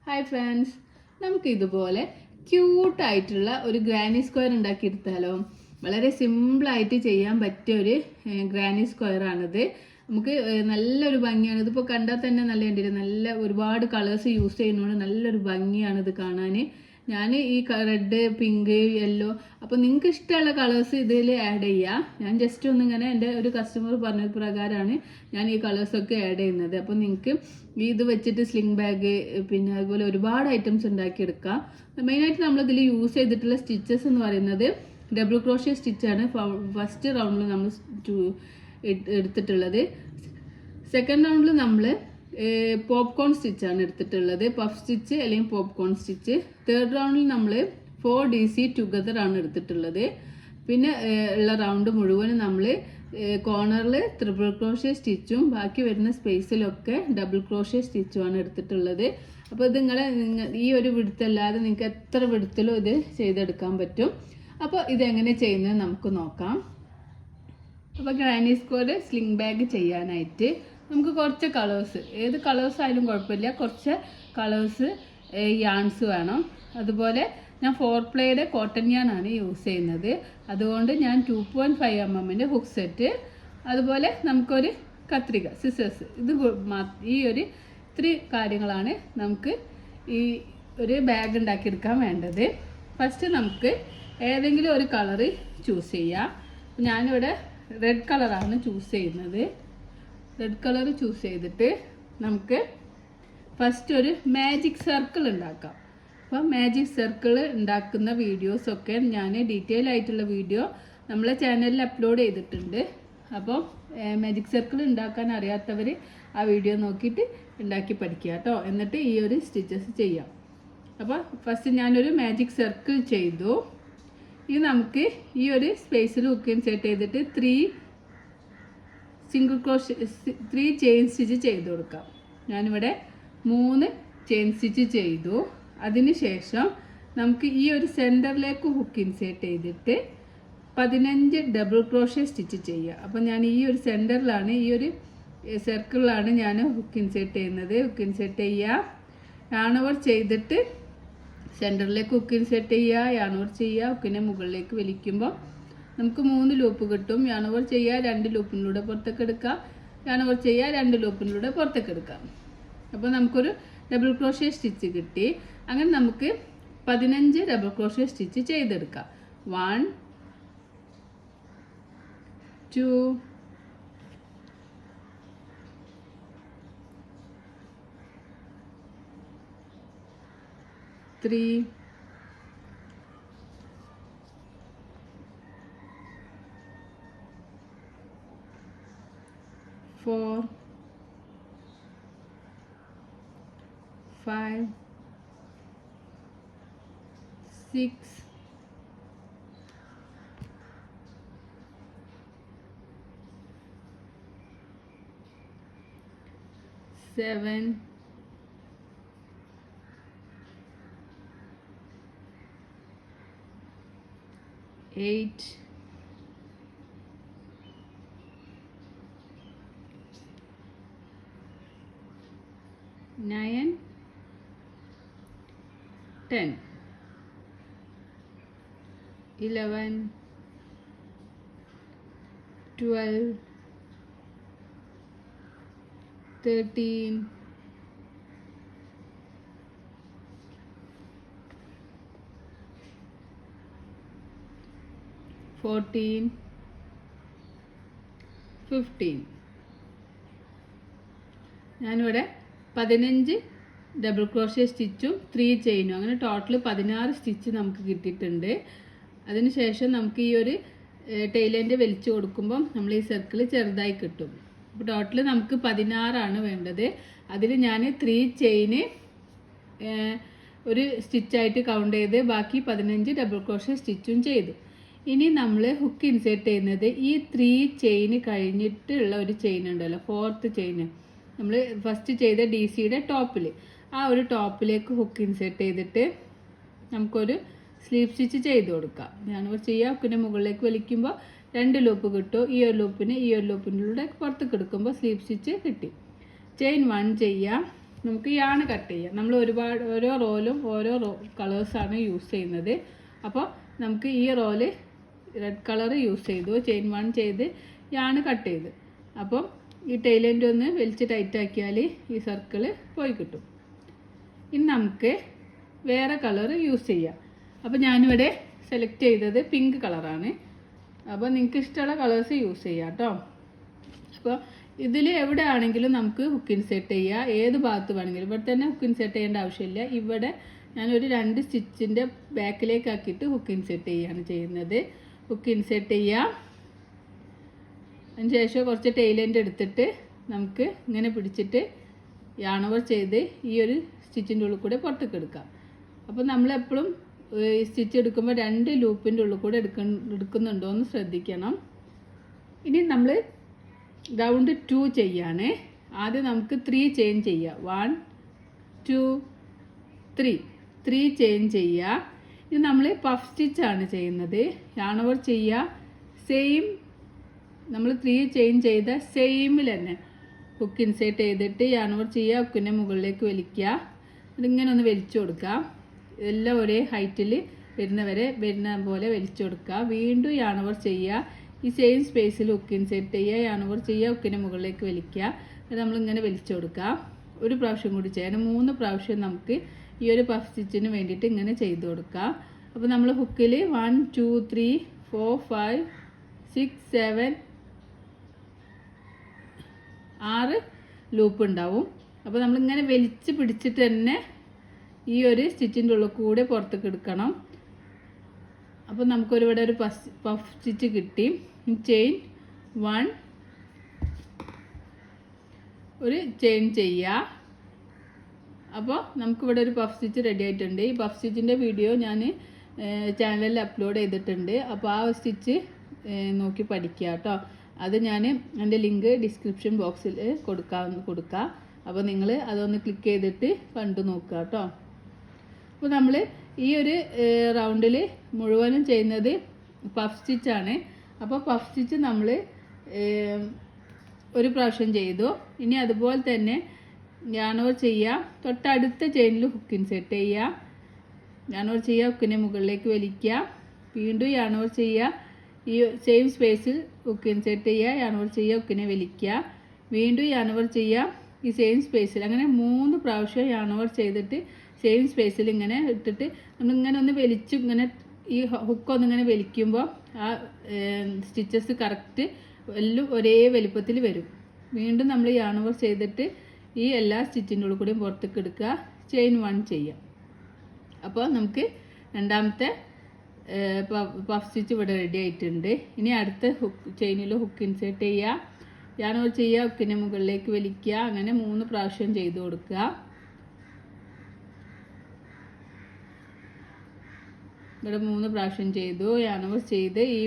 Hi friends, നമുക്ക് ഇതുപോലെ ക്യൂട്ടായിട്ടുള്ള ഒരു ഗ്രാനി സ്ക്വയർ ഉണ്ടാക്കിയെടുത്താലോ. വളരെ സിമ്പിളായിട്ട് ചെയ്യാൻ പറ്റിയ ഒരു ഗ്രാനി സ്ക്വയർ ആണിത്. നമുക്ക് നല്ലൊരു ഭംഗിയാണ്. ഇതിപ്പോൾ കണ്ടാൽ തന്നെ നല്ല കണ്ടില്ല, നല്ല ഒരുപാട് കളേഴ്സ് യൂസ് ചെയ്യുന്നതുകൊണ്ട് നല്ലൊരു ഭംഗിയാണ് ഇത് കാണാൻ. ഞാൻ ഈ റെഡ്, പിങ്ക്, യെല്ലോ, അപ്പോൾ നിങ്ങൾക്ക് ഇഷ്ടമുള്ള കളേഴ്സ് ഇതിൽ ആഡ് ചെയ്യുക. ഞാൻ ജസ്റ്റ് ഒന്നിങ്ങനെ എൻ്റെ ഒരു കസ്റ്റമർ പറഞ്ഞത് പ്രകാരമാണ് ഞാൻ ഈ കളേഴ്സൊക്കെ ആഡ് ചെയ്യുന്നത്. അപ്പോൾ നിങ്ങൾക്ക് ഇത് വെച്ചിട്ട് സ്ലിംഗ് ബാഗ്, പിന്നെ അതുപോലെ ഒരുപാട് ഐറ്റംസ് ഉണ്ടാക്കിയെടുക്കാം. മെയിനായിട്ട് നമ്മളിതിൽ യൂസ് ചെയ്തിട്ടുള്ള സ്റ്റിച്ചസ് എന്ന് പറയുന്നത് ഡബിൾ ക്രോഷ്യ സ്റ്റിച്ചാണ് ഫസ്റ്റ് റൗണ്ടിൽ നമ്മൾ എടുത്തിട്ടുള്ളത്. സെക്കൻഡ് റൗണ്ടിൽ നമ്മൾ പോപ്കോൺ സ്റ്റിച്ചാണ് എടുത്തിട്ടുള്ളത്, പഫ് സ്റ്റിച്ച് അല്ലെങ്കിൽ പോപ്കോൺ സ്റ്റിച്ച്. തേർഡ് റൗണ്ടിൽ നമ്മൾ 4DC ടുഗദർ ആണ് എടുത്തിട്ടുള്ളത്. പിന്നെ ഉള്ള റൗണ്ട് മുഴുവനും നമ്മൾ കോർണറിൽ ട്രിപ്പിൾ ക്രോഷ്യ സ്റ്റിച്ചും ബാക്കി വരുന്ന സ്പേസിലൊക്കെ ഡബിൾ ക്രോഷ്യ സ്റ്റിച്ചുമാണ് എടുത്തിട്ടുള്ളത്. അപ്പോൾ ഇത് ഈ ഒരു വിടുത്തല്ലാതെ നിങ്ങൾക്ക് എത്ര വിടുത്തിലും ഇത് ചെയ്തെടുക്കാൻ പറ്റും. അപ്പോൾ ഇതെങ്ങനെ ചെയ്യുന്നത് നമുക്ക് നോക്കാം. അപ്പോൾ ഗ്രാനി സ്ക്വയർ സ്ലിംഗ് ബാഗ് ചെയ്യാനായിട്ട് നമുക്ക് കുറച്ച് കളേഴ്സ്, ഏത് കളേഴ്സ് ആയാലും കുഴപ്പമില്ല, കുറച്ച് കളേഴ്സ് യാൺസ് വേണം. അതുപോലെ ഞാൻ 4 കോട്ടൺ യാണാണ് യൂസ് ചെയ്യുന്നത്. അതുകൊണ്ട് ഞാൻ 2.5 mm ഹുക്ക് സെറ്റ്, അതുപോലെ നമുക്കൊരു കത്രിക, സിസേഴ്സ്, ഇത് ഈ ഒരു 3 കാര്യങ്ങളാണ് നമുക്ക് ഈ ഒരു ബാഗ് ഉണ്ടാക്കിയെടുക്കാൻ വേണ്ടത്. ഫസ്റ്റ് നമുക്ക് ഏതെങ്കിലും ഒരു കളറ് ചൂസ് ചെയ്യാം. ഞാനിവിടെ റെഡ് കളറാണ് ചൂസ് ചെയ്യുന്നത്. റെഡ് കളർ ചൂസ് ചെയ്തിട്ട് നമുക്ക് ഫസ്റ്റ് ഒരു മാജിക് സർക്കിൾ ഉണ്ടാക്കാം. അപ്പോൾ മാജിക് സർക്കിൾ ഉണ്ടാക്കുന്ന വീഡിയോസൊക്കെ ഞാൻ ഡീറ്റെയിൽ ആയിട്ടുള്ള വീഡിയോ നമ്മളെ ചാനലിൽ അപ്ലോഡ് ചെയ്തിട്ടുണ്ട്. അപ്പോൾ മാജിക് സർക്കിൾ ഉണ്ടാക്കാൻ അറിയാത്തവർ ആ വീഡിയോ നോക്കിയിട്ട് ഉണ്ടാക്കി പഠിക്കുക കേട്ടോ. എന്നിട്ട് ഈ ഒരു സ്റ്റിച്ചസ് ചെയ്യാം. അപ്പോൾ ഫസ്റ്റ് ഞാനൊരു മാജിക് സർക്കിൾ ചെയ്തു. ഇത് നമുക്ക് ഈ ഒരു സ്പേസിൽ ഹുക്ക് ഇൻസേർട്ട് ചെയ്തിട്ട് 3 ചെയിൻ സ്റ്റിച്ച് ചെയ്ത് കൊടുക്കാം. ഞാനിവിടെ 3 ചെയിൻ സ്റ്റിച്ച് ചെയ്തു. അതിന് ശേഷം നമുക്ക് ഈ ഒരു സെൻറ്ററിലേക്ക് ഹുക്ക് ഇൻസേർട്ട് ചെയ്തിട്ട് 15 ഡബിൾ ക്രോഷ്യ സ്റ്റിച്ച് ചെയ്യുക. അപ്പോൾ ഞാൻ ഈ ഒരു സെൻറ്ററിലാണ്, ഈ ഒരു സർക്കിളിലാണ് ഞാൻ ഹുക്ക് ഇൻസേർട്ട് ചെയ്യുന്നത്. ഹുക്ക് ഇൻസേർട്ട് ചെയ്യുക, യാണോവർ ചെയ്തിട്ട് സെൻറ്ററിലേക്ക് ഹുക്ക് ഇൻസേർട്ട് ചെയ്യുക, യാണോവർ ചെയ്യുക. ഹുക്കിനെ മുകളിലേക്ക് വലിക്കുമ്പോൾ നമുക്ക് 3 ലൂപ്പ് കിട്ടും. യാണോവർ ചെയ്യുക, 2 ലൂപ്പിലൂടെ പുറത്തേക്ക് എടുക്കുക, യാണോവർ ചെയ്യുക, 2 ലൂപ്പിലൂടെ പുറത്തേക്ക് എടുക്കാം. അപ്പോൾ നമുക്കൊരു ഡബിൾ ക്രോഷ്യ സ്റ്റിച്ച് കിട്ടി. അങ്ങനെ നമുക്ക് 15 ഡബിൾ ക്രോഷ്യ സ്റ്റിച്ച് ചെയ്തെടുക്കാം. 1 2 3 4 5 6 7 8 9 10 11 12 13 14 15. ഞാനിവിടെ 15 ഡബിൾ ക്രോഷ്യ സ്റ്റിച്ചും 3 ചെയിനും, അങ്ങനെ ടോട്ടൽ 16 സ്റ്റിച്ച് നമുക്ക് കിട്ടിയിട്ടുണ്ട്. അതിനുശേഷം നമുക്ക് ഈ ഒരു ടൈലൻഡ് വലിച്ചു കൊടുക്കുമ്പം നമ്മൾ ഈ സർക്കിൾ ചെറുതായി കിട്ടും. അപ്പോൾ ടോട്ടൽ നമുക്ക് 16 വേണ്ടത്. അതിൽ ഞാൻ 3 ചെയിന് ഒരു സ്റ്റിച്ചായിട്ട് കൗണ്ട് ചെയ്ത് ബാക്കി 15 ഡബിൾ ക്രോഷ്യ സ്റ്റിച്ചും ചെയ്തു. ഇനി നമ്മൾ ഹുക്ക് ഇൻസേർട്ട് ചെയ്യുന്നത് ഈ 3 ചെയിന് കഴിഞ്ഞിട്ടുള്ള ഒരു ചെയിൻ ഉണ്ടല്ലോ, 4th ചെയിന്, നമ്മൾ ഫസ്റ്റ് ചെയ്ത DCയുടെ ടോപ്പിൽ, ആ ഒരു ടോപ്പിലേക്ക് ഹുക്ക് ഇൻസേർട്ട് ചെയ്തിട്ട് നമുക്കൊരു സ്ലീവ് സ്റ്റിച്ച് ചെയ്ത് കൊടുക്കാം. ഞാനിപ്പോൾ ചെയ്യുക, ഹുക്കിൻ്റെ മുകളിലേക്ക് വലിക്കുമ്പോൾ 2 ലൂപ്പ് കിട്ടും. ഈ ഒരു ലൂപ്പിന് ഈ ഒരു ലൂപ്പിലൂടെ പുറത്തേക്ക് എടുക്കുമ്പോൾ സ്ലീവ് സ്റ്റിച്ച് കിട്ടി. ചെയിൻ 1 ചെയ്യുക, നമുക്ക് യാൺ കട്ട് ചെയ്യാം. നമ്മൾ ഓരോ റോയിലും ഓരോ കളേഴ്സാണ് യൂസ് ചെയ്യുന്നത്. അപ്പോൾ നമുക്ക് ഈ റോല് റെഡ് കളർ യൂസ് ചെയ്തു, ചെയിൻ 1 ചെയ്ത് യാൺ കട്ട് ചെയ്ത്. അപ്പം ഈ ടൈലൻഡ് ഒന്ന് വലിച്ച് ടൈറ്റാക്കിയാൽ ഈ സർക്കിള് പോയി കിട്ടും. ഇനി നമുക്ക് വേറെ കളർ യൂസ് ചെയ്യാം. അപ്പോൾ ഞാനിവിടെ സെലക്ട് ചെയ്തത് പിങ്ക് കളറാണ്. അപ്പോൾ നിങ്ങൾക്ക് ഇഷ്ടമുള്ള കളേഴ്സ് യൂസ് ചെയ്യാം കേട്ടോ. അപ്പോൾ ഇതിൽ എവിടെ ആണെങ്കിലും നമുക്ക് ഹുക്ക് ഇൻസേർട്ട് ചെയ്യാം, ഏത് ഭാഗത്ത് വേണമെങ്കിലും. ഇവിടെ തന്നെ ഹുക്ക് ഇൻസേർട്ട് ചെയ്യേണ്ട ആവശ്യമില്ല. ഇവിടെ ഞാനൊരു 2 സ്റ്റിച്ചിൻ്റെ ബാക്കിലേക്ക് ആക്കിയിട്ട് ഹുക്ക് ഇൻസേർട്ട് ചെയ്യുകയാണ് ചെയ്യുന്നത്. ഹുക്ക് ഇൻസേർട്ട് ചെയ്യാം. അതിന് ശേഷം കുറച്ച് ടൈലൻഡ് എടുത്തിട്ട് നമുക്ക് ഇങ്ങനെ പിടിച്ചിട്ട് യാൺ ഓവർ ചെയ്ത് ഈ ഒരു സ്റ്റിച്ചിൻ്റെ ഉള്ളിൽ കൂടെ പുറത്തേക്ക് എടുക്കാം. അപ്പോൾ നമ്മളെപ്പോഴും സ്റ്റിച്ച് എടുക്കുമ്പോൾ 2 ലൂപ്പിൻ്റെ ഉള്ളിൽ കൂടെ എടുക്കുന്നുണ്ടോ എന്ന് ശ്രദ്ധിക്കണം. ഇനി നമ്മൾ റൗണ്ട് 2 ചെയ്യാണ്. ആദ്യം നമുക്ക് 3 ചെയിൻ ചെയ്യാം. 1 2 3 ചെയിൻ ചെയ്യുക. ഇത് നമ്മൾ പഫ് സ്റ്റിച്ചാണ് ചെയ്യുന്നത്. യാൺ ഓവർ ചെയ്യുക. സെയിം നമ്മൾ 3 ചെയിൻ ചെയ്ത സെയിമിൽ തന്നെ ഹുക്ക് ഇൻസേർട്ട് ചെയ്തിട്ട് യാൺ ഓവർ ചെയ്യുക. ഹുക്കിൻ്റെ മുകളിലേക്ക് വലിക്കുക. ഇതിങ്ങനെ ഒന്ന് വലിച്ചു കൊടുക്കുക. എല്ലാം ഒരേ ഹൈറ്റിൽ വരുന്ന പോലെ വലിച്ചു കൊടുക്കുക. വീണ്ടും യാൺ ഓവർ ചെയ്യുക. ഈ സെയിം സ്പേസിൽ ഹുക്ക് ഇൻസേർട്ട് ചെയ്യുക, യാൺ ഓവർ ചെയ്യുക, ഹുക്കിൻ്റെ മുകളിലേക്ക് വലിക്കുക. അത് നമ്മളിങ്ങനെ വലിച്ചു കൊടുക്കുക. ഒരു പ്രാവശ്യം കൂടി ചെയ്യാൻ 3 പ്രാവശ്യം നമുക്ക് ഈ ഒരു പഫ് സ്റ്റിച്ചിന് വേണ്ടിയിട്ട് ഇങ്ങനെ ചെയ്ത് കൊടുക്കുക. അപ്പോൾ നമ്മൾ ഹുക്കിൽ 1 2 3 4 5 6 7 6 ലൂപ്പ് ഉണ്ടാവും. അപ്പോൾ നമ്മളിങ്ങനെ വലിച്ച് പിടിച്ചിട്ട് തന്നെ ഈ ഒരു സ്റ്റിച്ചിൻ്റെ ഉള്ളിൽ കൂടെ പുറത്തേക്ക് എടുക്കണം. അപ്പോൾ നമുക്കൊരിവിടെ ഒരു പഫ് സ്റ്റിച്ച് കിട്ടി. ചെയിൻ 1 ഒരു ചെയിൻ ചെയ്യുക. അപ്പോൾ നമുക്കിവിടെ ഒരു പഫ് സ്റ്റിച്ച് റെഡി ആയിട്ടുണ്ട്. ഈ പഫ് സ്റ്റിച്ചിൻ്റെ വീഡിയോ ഞാൻ ചാനലിൽ അപ്ലോഡ് ചെയ്തിട്ടുണ്ട്. അപ്പോൾ ആ സ്റ്റിച്ച് നോക്കി പഠിക്കുക കേട്ടോ. അത് ഞാൻ എൻ്റെ ലിങ്ക് ഡിസ്ക്രിപ്ഷൻ ബോക്സിൽ കൊടുക്കാം. അപ്പോൾ നിങ്ങൾ അതൊന്ന് ക്ലിക്ക് ചെയ്തിട്ട് കണ്ടു നോക്കുക കേട്ടോ. അപ്പോൾ നമ്മൾ ഈ ഒരു റൗണ്ടിൽ മുഴുവനും ചെയ്യുന്നത് പഫ് സ്റ്റിച്ചാണ്. അപ്പോൾ പഫ് സ്റ്റിച്ച് നമ്മൾ ഒരു പ്രാവശ്യം ചെയ്തു. ഇനി അതുപോലെ തന്നെ യാൺ ഓവർ ചെയ്യുക. തൊട്ടടുത്ത ചെയിനിൽ ഹുക്ക് ഇൻസേർട്ട് ചെയ്യുക. യാൺ ഓവർ ചെയ്യുക, ഹുക്കിനെ മുകളിലേക്ക് വലിക്കുക. വീണ്ടും യാൺ ഓവർ ചെയ്യുക. ഈ സെയിം സ്പേസിൽ ഹുക്ക് ഇൻസേർട്ട് ചെയ്യുക, യാൺ ഓവർ ചെയ്യുക, ഹുക്കിനെ വലിക്കുക. വീണ്ടും യാൺ ഓവർ ചെയ്യുക ഈ സെയിം സ്പേസിൽ. അങ്ങനെ 3 പ്രാവശ്യം യാൺ ഓവർ ചെയ്തിട്ട് സെയിം സ്പേസിൽ ഇങ്ങനെ ഇട്ടിട്ട് നമ്മളിങ്ങനെ ഒന്ന് വലിച്ച് ഇങ്ങനെ ഈ ഹുക്കൊന്നിങ്ങനെ വലിക്കുമ്പോൾ ആ സ്റ്റിച്ചസ് കറക്റ്റ് എല്ലാം ഒരേ വലിപ്പത്തിൽ വരും. വീണ്ടും നമ്മൾ യാൺ ഓവർ ചെയ്തിട്ട് ഈ എല്ലാ സ്റ്റിച്ചിൻ്റെ ഉള്ളിൽ കൂടെയും പുറത്തേക്ക് എടുക്കുക. ചെയിൻ 1 ചെയ്യാം. അപ്പോൾ നമുക്ക് രണ്ടാമത്തെ പഫ് സ്റ്റിച്ച് ഇവിടെ റെഡി ആയിട്ടുണ്ട്. ഇനി അടുത്ത ചെയിനിൽ ഹുക്ക് ഇൻസേർട്ട് ചെയ്യുക, യാൺ ഓവർ ചെയ്യുക, ഹുക്കിൻ്റെ മുകളിലേക്ക് വലിക്കുക. അങ്ങനെ 3 പ്രാവശ്യം ചെയ്ത് കൊടുക്കുക. ഇവിടെ 3 പ്രാവശ്യം ചെയ്തു. യാൺ ഓവർ ചെയ്ത് ഈ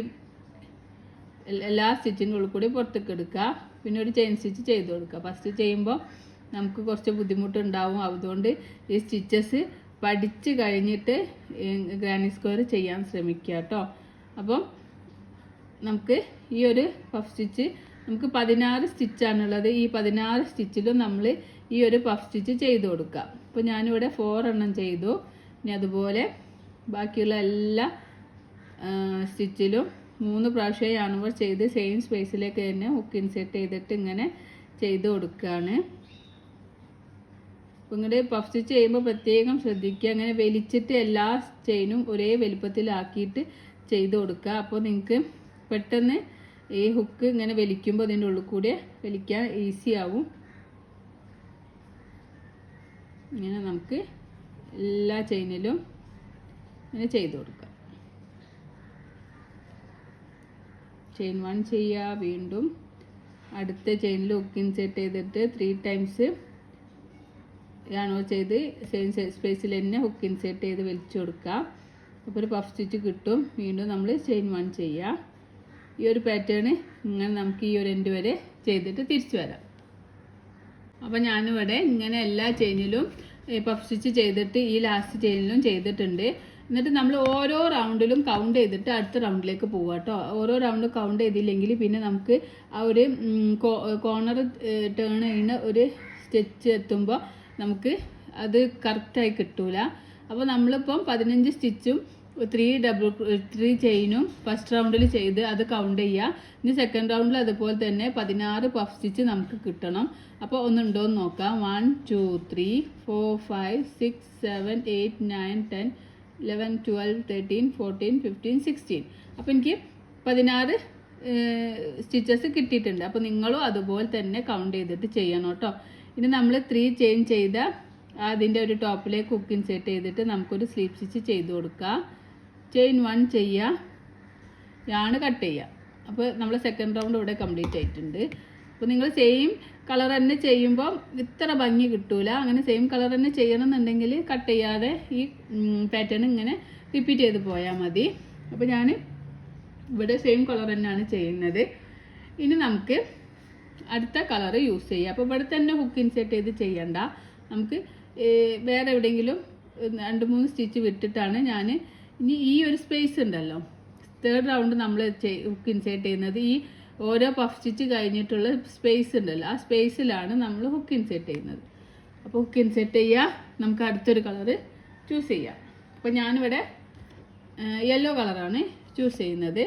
എല്ലാ സ്റ്റിച്ചിൻ്റെ ഉള്ളിൽ കൂടി പുറത്തേക്ക് എടുക്കുക. പിന്നെ ഒരു ചെയിൻ സ്റ്റിച്ച് ചെയ്ത് കൊടുക്കുക. ഫസ്റ്റ് ചെയ്യുമ്പോൾ നമുക്ക് കുറച്ച് ബുദ്ധിമുട്ടുണ്ടാവും. അതുകൊണ്ട് ഈ സ്റ്റിച്ചസ് പഠിച്ച് കഴിഞ്ഞിട്ട് ഗ്രാനി സ്ക്വയർ ചെയ്യാൻ ശ്രമിക്കുക കേട്ടോ. അപ്പം നമുക്ക് ഈ ഒരു പഫ് സ്റ്റിച്ച് നമുക്ക് 16 സ്റ്റിച്ചാണുള്ളത്. ഈ 16 സ്റ്റിച്ചിലും നമ്മൾ ഈ ഒരു പഫ് സ്റ്റിച്ച് ചെയ്ത് കൊടുക്കുക. അപ്പോൾ ഞാനിവിടെ 4 എണ്ണം ചെയ്തു. ഇനി അതുപോലെ ബാക്കിയുള്ള എല്ലാ സ്റ്റിച്ചിലും 3 പ്രാവശ്യം യാൺ ഓവർ ചെയ്ത് സെയിം സ്പേസിലേക്ക് തന്നെ ഹുക്ക് ഇൻസേർട്ട് ചെയ്തിട്ട് ഇങ്ങനെ ചെയ്ത് കൊടുക്കുകയാണ്. അപ്പോൾ ഇങ്ങോട്ട് പഫ് സ്റ്റിച്ച് ചെയ്യുമ്പോൾ പ്രത്യേകം ശ്രദ്ധിക്കുക. അങ്ങനെ വലിച്ചിട്ട് എല്ലാ ചെയിനും ഒരേ വലുപ്പത്തിലാക്കിയിട്ട് ചെയ്ത് കൊടുക്കുക. അപ്പോൾ നിങ്ങൾക്ക് പെട്ടെന്ന് ഈ ഹുക്ക് ഇങ്ങനെ വലിക്കുമ്പോൾ അതിൻ്റെ ഉള്ളിൽ കൂടെ വലിക്കാൻ ഈസി ആവും. ഇങ്ങനെ നമുക്ക് എല്ലാ ചെയിനിലും ഇങ്ങനെ ചെയ്ത് കൊടുക്കാം. ചെയിൻ 1 ചെയ്യുക. വീണ്ടും അടുത്ത ചെയിനിൽ ഹുക്ക് ഇൻസേർട്ട് ചെയ്തിട്ട് 3 ടൈംസ് യാൺ ഓവർ ചെയ്ത് സെയിം സ്പേസിൽ തന്നെ ഹുക്ക് ഇൻസേർട്ട് ചെയ്ത് വലിച്ചു കൊടുക്കുക. അപ്പോൾ ഒരു പഫ് സ്റ്റിച്ച് കിട്ടും. വീണ്ടും നമ്മൾ ചെയിൻ 1 ചെയ്യുക. ഈ ഒരു പാറ്റേൺ ഇങ്ങനെ നമുക്ക് ഈ ഒരു എൻഡ് വരെ ചെയ്തിട്ട് തിരിച്ചു വരാം. അപ്പോൾ ഞാനിവിടെ ഇങ്ങനെ എല്ലാ ചെയിനിലും പഫ് സ്റ്റിച്ച് ചെയ്തിട്ട് ഈ ലാസ്റ്റ് ചെയിനിലും ചെയ്തിട്ടുണ്ട്. എന്നിട്ട് നമ്മൾ ഓരോ റൗണ്ടിലും കൗണ്ട് ചെയ്തിട്ട് അടുത്ത റൗണ്ടിലേക്ക് പോവുക കേട്ടോ. ഓരോ റൗണ്ട് കൗണ്ട് ചെയ്തില്ലെങ്കിൽ പിന്നെ നമുക്ക് ആ ഒരു കോർണർ ടേൺ ചെയ്യുന്ന ഒരു സ്റ്റിച്ച് എത്തുമ്പോൾ നമുക്ക് അത് കറക്റ്റായി കിട്ടൂല. അപ്പോൾ നമ്മളിപ്പം 15 സ്റ്റിച്ചും 3 ചെയിനും ഫസ്റ്റ് റൗണ്ടിൽ ചെയ്ത് അത് കൗണ്ട് ചെയ്യുക. ഇനി സെക്കൻഡ് റൗണ്ടിൽ അതുപോലെ തന്നെ 16 പഫ് സ്റ്റിച്ച് നമുക്ക് കിട്ടണം. അപ്പോൾ ഒന്നുണ്ടോ എന്ന് നോക്കാം. 1 2 3 4 5 6 7 8 9 10 11 12 13 14 15 16. അപ്പോൾ എനിക്ക് 16 സ്റ്റിച്ചസ് കിട്ടിയിട്ടുണ്ട്. അപ്പോൾ നിങ്ങളും അതുപോലെ തന്നെ കൗണ്ട് ചെയ്തിട്ട് ചെയ്യണം കേട്ടോ. ഇനി നമ്മൾ 3 ചെയിൻ ചെയ്ത അതിൻ്റെ ഒരു ടോപ്പിലേക്ക് ഹുക്ക് ഇൻസേർട്ട് ചെയ്തിട്ട് നമുക്കൊരു സ്ലീപ്പ് സ്റ്റിച്ച് ചെയ്ത് കൊടുക്കാം. ചെയിൻ 1 ചെയ്യുക, യാണ് കട്ട് ചെയ്യുക. അപ്പോൾ നമ്മൾ സെക്കൻഡ് റൗണ്ട് ഇവിടെ കംപ്ലീറ്റ് ആയിട്ടുണ്ട്. അപ്പോൾ നിങ്ങൾ സെയിം കളർ തന്നെ ചെയ്യുമ്പോൾ ഇത്ര ഭംഗി കിട്ടൂല. അങ്ങനെ സെയിം കളർ തന്നെ ചെയ്യണമെന്നുണ്ടെങ്കിൽ കട്ട് ചെയ്യാതെ ഈ പാറ്റേൺ ഇങ്ങനെ റിപ്പീറ്റ് ചെയ്ത് പോയാൽ മതി. അപ്പോൾ ഞാൻ ഇവിടെ സെയിം കളർ തന്നെയാണ് ചെയ്യുന്നത്. ഇനി നമുക്ക് അടുത്ത കളർ യൂസ് ചെയ്യാം. അപ്പോൾ ഇവിടെ തന്നെ ഹുക്ക് ഇൻസേർട്ട് ചെയ്ത് ചെയ്യണ്ട. നമുക്ക് വേറെ എവിടെയെങ്കിലും 2-3 സ്റ്റിച്ച് വിട്ടിട്ടാണ് ഞാൻ ഇനി ഈ ഒരു സ്പേസ് ഉണ്ടല്ലോ, തേർഡ് റൗണ്ട് നമ്മൾ ഹുക്ക് ഇൻസേർട്ട് ചെയ്യുന്നത് ഈ ഓരോ പഫ് സ്റ്റിച്ച് കഴിഞ്ഞിട്ടുള്ള സ്പേസ് ഉണ്ടല്ലോ, ആ സ്പേസിലാണ് നമ്മൾ ഹുക്ക് ഇൻസേർട്ട് ചെയ്യുന്നത്. അപ്പോൾ ഹുക്ക് ഇൻസേർട്ട് ചെയ്യുക. നമുക്ക് അടുത്തൊരു കളറ് ചൂസ് ചെയ്യാം. അപ്പോൾ ഞാനിവിടെ യെല്ലോ കളറാണ് ചൂസ് ചെയ്യുന്നത്.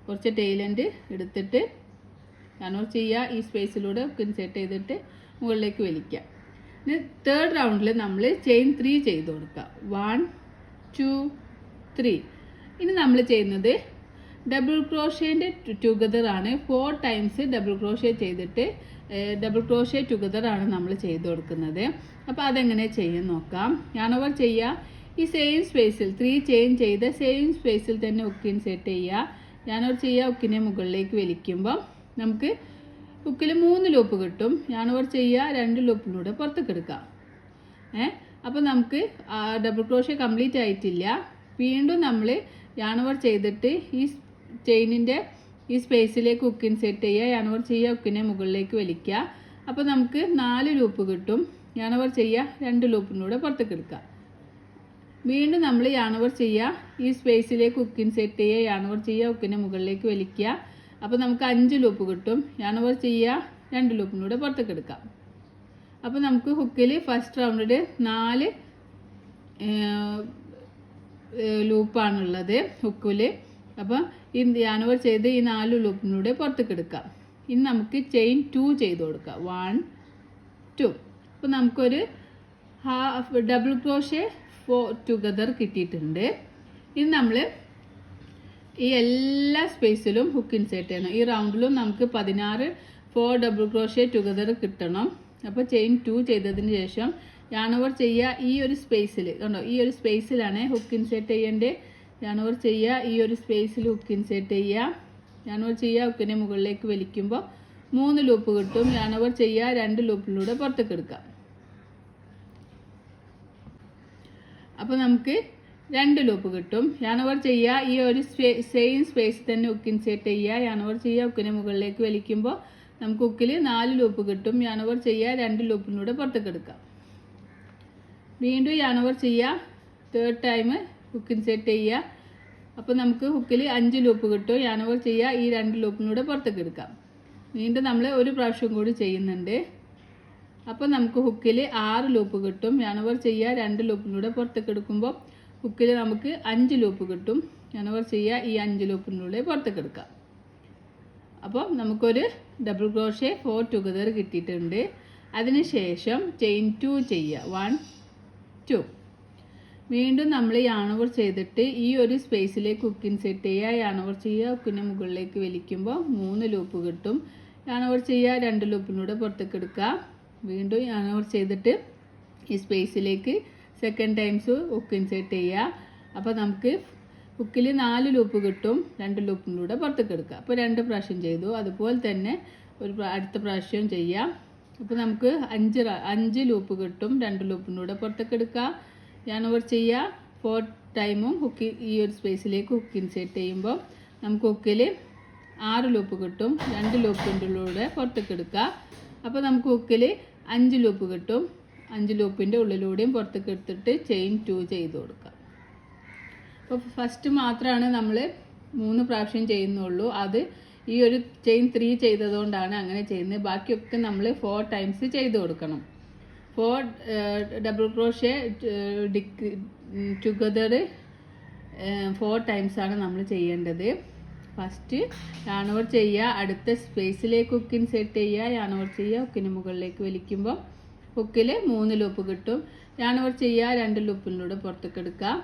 കുറച്ച് ടൈലൻഡ് എടുത്തിട്ട് ഞാനോട് ചെയ്യുക, ഈ സ്പേസിലൂടെ ഹുക്ക് ഇൻസേർട്ട് ചെയ്തിട്ട് മുകളിലേക്ക് വലിക്കുക. ഇനി തേർഡ് റൗണ്ടിൽ നമ്മൾ ചെയിൻ 3 ചെയ്ത് കൊടുക്കുക. 1 2 3. ഇനി നമ്മൾ ചെയ്യുന്നത് ഡബിൾ ക്രോഷ്യേൻ്റെ ടുഗദർ ആണ്. 4 ടൈംസ് ഡബിൾ ക്രോഷ്യ ചെയ്തിട്ട് ഡബിൾ ക്രോഷ്യ ടുഗദർ ആണ് നമ്മൾ ചെയ്ത് കൊടുക്കുന്നത്. അപ്പോൾ അതെങ്ങനെ ചെയ്യും നോക്കാം. ഞാനവർ ചെയ്യുക, ഈ സെയിം സ്പേസിൽ 3 ചെയിൻ ചെയ്ത് സെയിം സ്പേസിൽ തന്നെ ഹുക്ക് ഇൻസേർട്ട് ചെയ്യുക. ഞാനവർ ചെയ്യുക, ഹുക്കിനെ മുകളിലേക്ക് വലിക്കുമ്പോൾ നമുക്ക് ഹുക്കിൽ 3 ലൂപ്പ് കിട്ടും. ഞാനവർ ചെയ്യുക 2 ലൂപ്പിലൂടെ പുറത്തേക്ക് എടുക്കാം. അപ്പോൾ നമുക്ക് ഡബിൾ ക്രോഷ്യ കംപ്ലീറ്റ് ആയിട്ടില്ല. വീണ്ടും നമ്മൾ യാണോവർ ചെയ്തിട്ട് ഈ ചെയിനിൻ്റെ ഈ സ്പേസിലേക്ക് ഹുക്ക് ഇൻസേർട്ട് ചെയ്യുക. യാണോവർ ചെയ്യുക, ഹുക്കിനെ മുകളിലേക്ക് വലിക്കുക. അപ്പോൾ നമുക്ക് 4 ലൂപ്പ് കിട്ടും. യാണോവർ ചെയ്യുക, 2 ലൂപ്പിലൂടെ പുറത്തേക്ക് എടുക്കുക. വീണ്ടും നമ്മൾ യാണോവർ ചെയ്യുക, ഈ സ്പേസിലേക്ക് ഹുക്ക് ഇൻസേർട്ട് ചെയ്യുക. യാണോവർ ചെയ്യുക, ഹുക്കിനെ മുകളിലേക്ക് വലിക്കുക. അപ്പോൾ നമുക്ക് 5 ലൂപ്പ് കിട്ടും. യാണോവർ ചെയ്യുക, 2 ലൂപ്പിലൂടെ പുറത്തേക്ക് എടുക്കാം. അപ്പോൾ നമുക്ക് ഹുക്കിൽ ഫസ്റ്റ് റൗണ്ടിൽ 4 ലൂപ്പാണുള്ളത് ഹുക്കിൽ. അപ്പോൾ ഈ യാനോവർ ചെയ്ത് ഈ 4 ലൂപ്പിലൂടെ പുറത്തേക്ക് എടുക്കാം. ഇനി നമുക്ക് ചെയിൻ 2 ചെയ്ത് കൊടുക്കാം. 1 2. അപ്പോൾ നമുക്കൊരു ഡബിൾ ക്രോഷ്യ 4 ടുഗദർ കിട്ടിയിട്ടുണ്ട്. ഇനി നമ്മൾ ഈ എല്ലാ സ്പേസിലും ഹുക്ക് ഇൻസേർട്ട് ചെയ്യണം. ഈ റൗണ്ടിലും നമുക്ക് 16 4 ഡബിൾ ക്രോഷ്യ ടുഗദർ കിട്ടണം. അപ്പോൾ ചെയിൻ 2 ചെയ്തതിന് ശേഷം യാണോവർ ചെയ്യുക, ഈ ഒരു സ്പേസിൽ കണ്ടോ, ഈ ഒരു സ്പേസിലാണ് ഹുക്ക് ഇൻസേർട്ട് ചെയ്യേണ്ടത്. യാണോവർ ചെയ്യുക, ഈ ഒരു സ്പേസിൽ ഹുക്ക് ഇൻസേർട്ട് ചെയ്യുക. യാണോവർ ചെയ്യുക, ഹുക്കിനെ മുകളിലേക്ക് വലിക്കുമ്പോൾ 3 ലൂപ്പ് കിട്ടും. യാണോവർ ചെയ്യുക, 2 ലൂപ്പിലൂടെ പുറത്തേക്ക് എടുക്കാം. അപ്പോൾ നമുക്ക് 2 ലൂപ്പ് കിട്ടും. യാണോവർ ചെയ്യുക, ഈ ഒരു സെയിം സ്പേസിൽ തന്നെ ഹുക്ക് ഇൻസേർട്ട് ചെയ്യുക. യാണോവർ ചെയ്യുക, ഹുക്കിനെ മുകളിലേക്ക് വലിക്കുമ്പോൾ നമുക്ക് ഹുക്കിൽ 4 ലൂപ്പ് കിട്ടും. യാണോവർ ചെയ്യുക, 2 ലൂപ്പിലൂടെ പുറത്തേക്ക് എടുക്കാം. വീണ്ടും യാണോവർ ചെയ്യുക, തേർഡ് ടൈം ഹുക്ക് ഇൻസേർട്ട് ചെയ്യുക. അപ്പോൾ നമുക്ക് ഹുക്കിൽ 5 ലൂപ്പ് കിട്ടും. യാണോവർ ചെയ്യുക, ഈ 2 ലൂപ്പിലൂടെ പുറത്തേക്ക് എടുക്കാം. വീണ്ടും നമ്മൾ ഒരു പ്രാവശ്യം കൂടി ചെയ്യുന്നുണ്ട്. അപ്പോൾ നമുക്ക് ഹുക്കിൽ 6 ലൂപ്പ് കിട്ടും. യാണോവർ ചെയ്യുക, 2 ലൂപ്പിലൂടെ പുറത്തേക്ക് എടുക്കുമ്പോൾ ഹുക്കിൽ നമുക്ക് 5 ലൂപ്പ് കിട്ടും. യാണോവർ ചെയ്യുക, ഈ 5 ലൂപ്പിലൂടെ പുറത്തേക്ക് എടുക്കാം. അപ്പോൾ നമുക്കൊരു ഡബിൾ ക്രോഷ്യ 4 ടുഗദർ കിട്ടിയിട്ടുണ്ട്. അതിനുശേഷം ചെയിൻ 2 ചെയ്യുക. 1 2. വീണ്ടും നമ്മൾ യാണോവർ ചെയ്തിട്ട് ഈ ഒരു സ്പേസിലേക്ക് ഹുക്ക് ഇൻസേർട്ട് ചെയ്യുക. യാണോവർ ചെയ്യുക, ഹുക്കിനെ മുകളിലേക്ക് വലിക്കുമ്പോൾ 3 ലൂപ്പ് കിട്ടും. യാണോവർ ചെയ്യുക, 2 ലൂപ്പിലൂടെ പുറത്തേക്ക് എടുക്കുക. വീണ്ടും യാണോവർ ചെയ്തിട്ട് ഈ സ്പേസിലേക്ക് സെക്കൻഡ് ടൈംസ് ഹുക്ക് ഇൻസേർട്ട് ചെയ്യുക. അപ്പോൾ നമുക്ക് ഹുക്കിൽ 4 ലൂപ്പ് കിട്ടും. 2 ലൂപ്പിലൂടെ പുറത്തേക്ക് എടുക്കുക. അപ്പോൾ 2 പ്രാവശ്യം ചെയ്തു. അതുപോലെ തന്നെ അടുത്ത പ്രാവശ്യം ചെയ്യാം. അപ്പോൾ നമുക്ക് 5 ലൂപ്പ് കിട്ടും. 2 ലൂപ്പിലൂടെ പുറത്തേക്ക് എടുക്കുക. യാണോവർ ചെയ്യുക, 4 ടൈമും ഹുക്ക് ഈ ഒരു സ്പേസിലേക്ക് ഹുക്ക് ഇൻസേർട്ട് ചെയ്യുമ്പോൾ നമുക്ക് ഹുക്കിൽ 6 ലൂപ്പ് കിട്ടും. 2 ലൂപ്പിൻ്റെ പുറത്തേക്ക് എടുക്കുക. അപ്പോൾ നമുക്ക് ഹുക്കിൽ 5 ലൂപ്പ് കിട്ടും. 5 ലൂപ്പിൻ്റെ ഉള്ളിലൂടെയും പുറത്തേക്ക് എടുത്തിട്ട് ചെയിൻ 2 ചെയ്ത് കൊടുക്കുക. അപ്പോൾ ഫസ്റ്റ് മാത്രമാണ് നമ്മൾ 3 പ്രാവശ്യം ചെയ്യുന്നുള്ളൂ. അത് ഈ ഒരു ചെയിൻ 3 ചെയ്തതുകൊണ്ടാണ് അങ്ങനെ ചെയ്യുന്നത്. ബാക്കിയൊക്കെ നമ്മൾ 4 ടൈംസ് ചെയ്ത് കൊടുക്കണം. 4 ഡബിൾ ക്രോഷേ ടുഗദർ 4 ടൈംസ് ആണ് നമ്മൾ ചെയ്യേണ്ടത്. ഫസ്റ്റ് yarn over ചെയ്യുക, അടുത്ത സ്പേസിലേക്ക് ഹുക്ക് ഇൻസേർട്ട് ചെയ്യുക, yarn over ചെയ്യുക, ഹുക്കിന് മുകളിലേക്ക് വലിക്കുമ്പോൾ ഹുക്കിൽ 3 ലൂപ്പ് കിട്ടും. yarn over ചെയ്യുക, 2 ലൂപ്പിലൂടെ പുറത്തേക്ക് എടുക്കുക,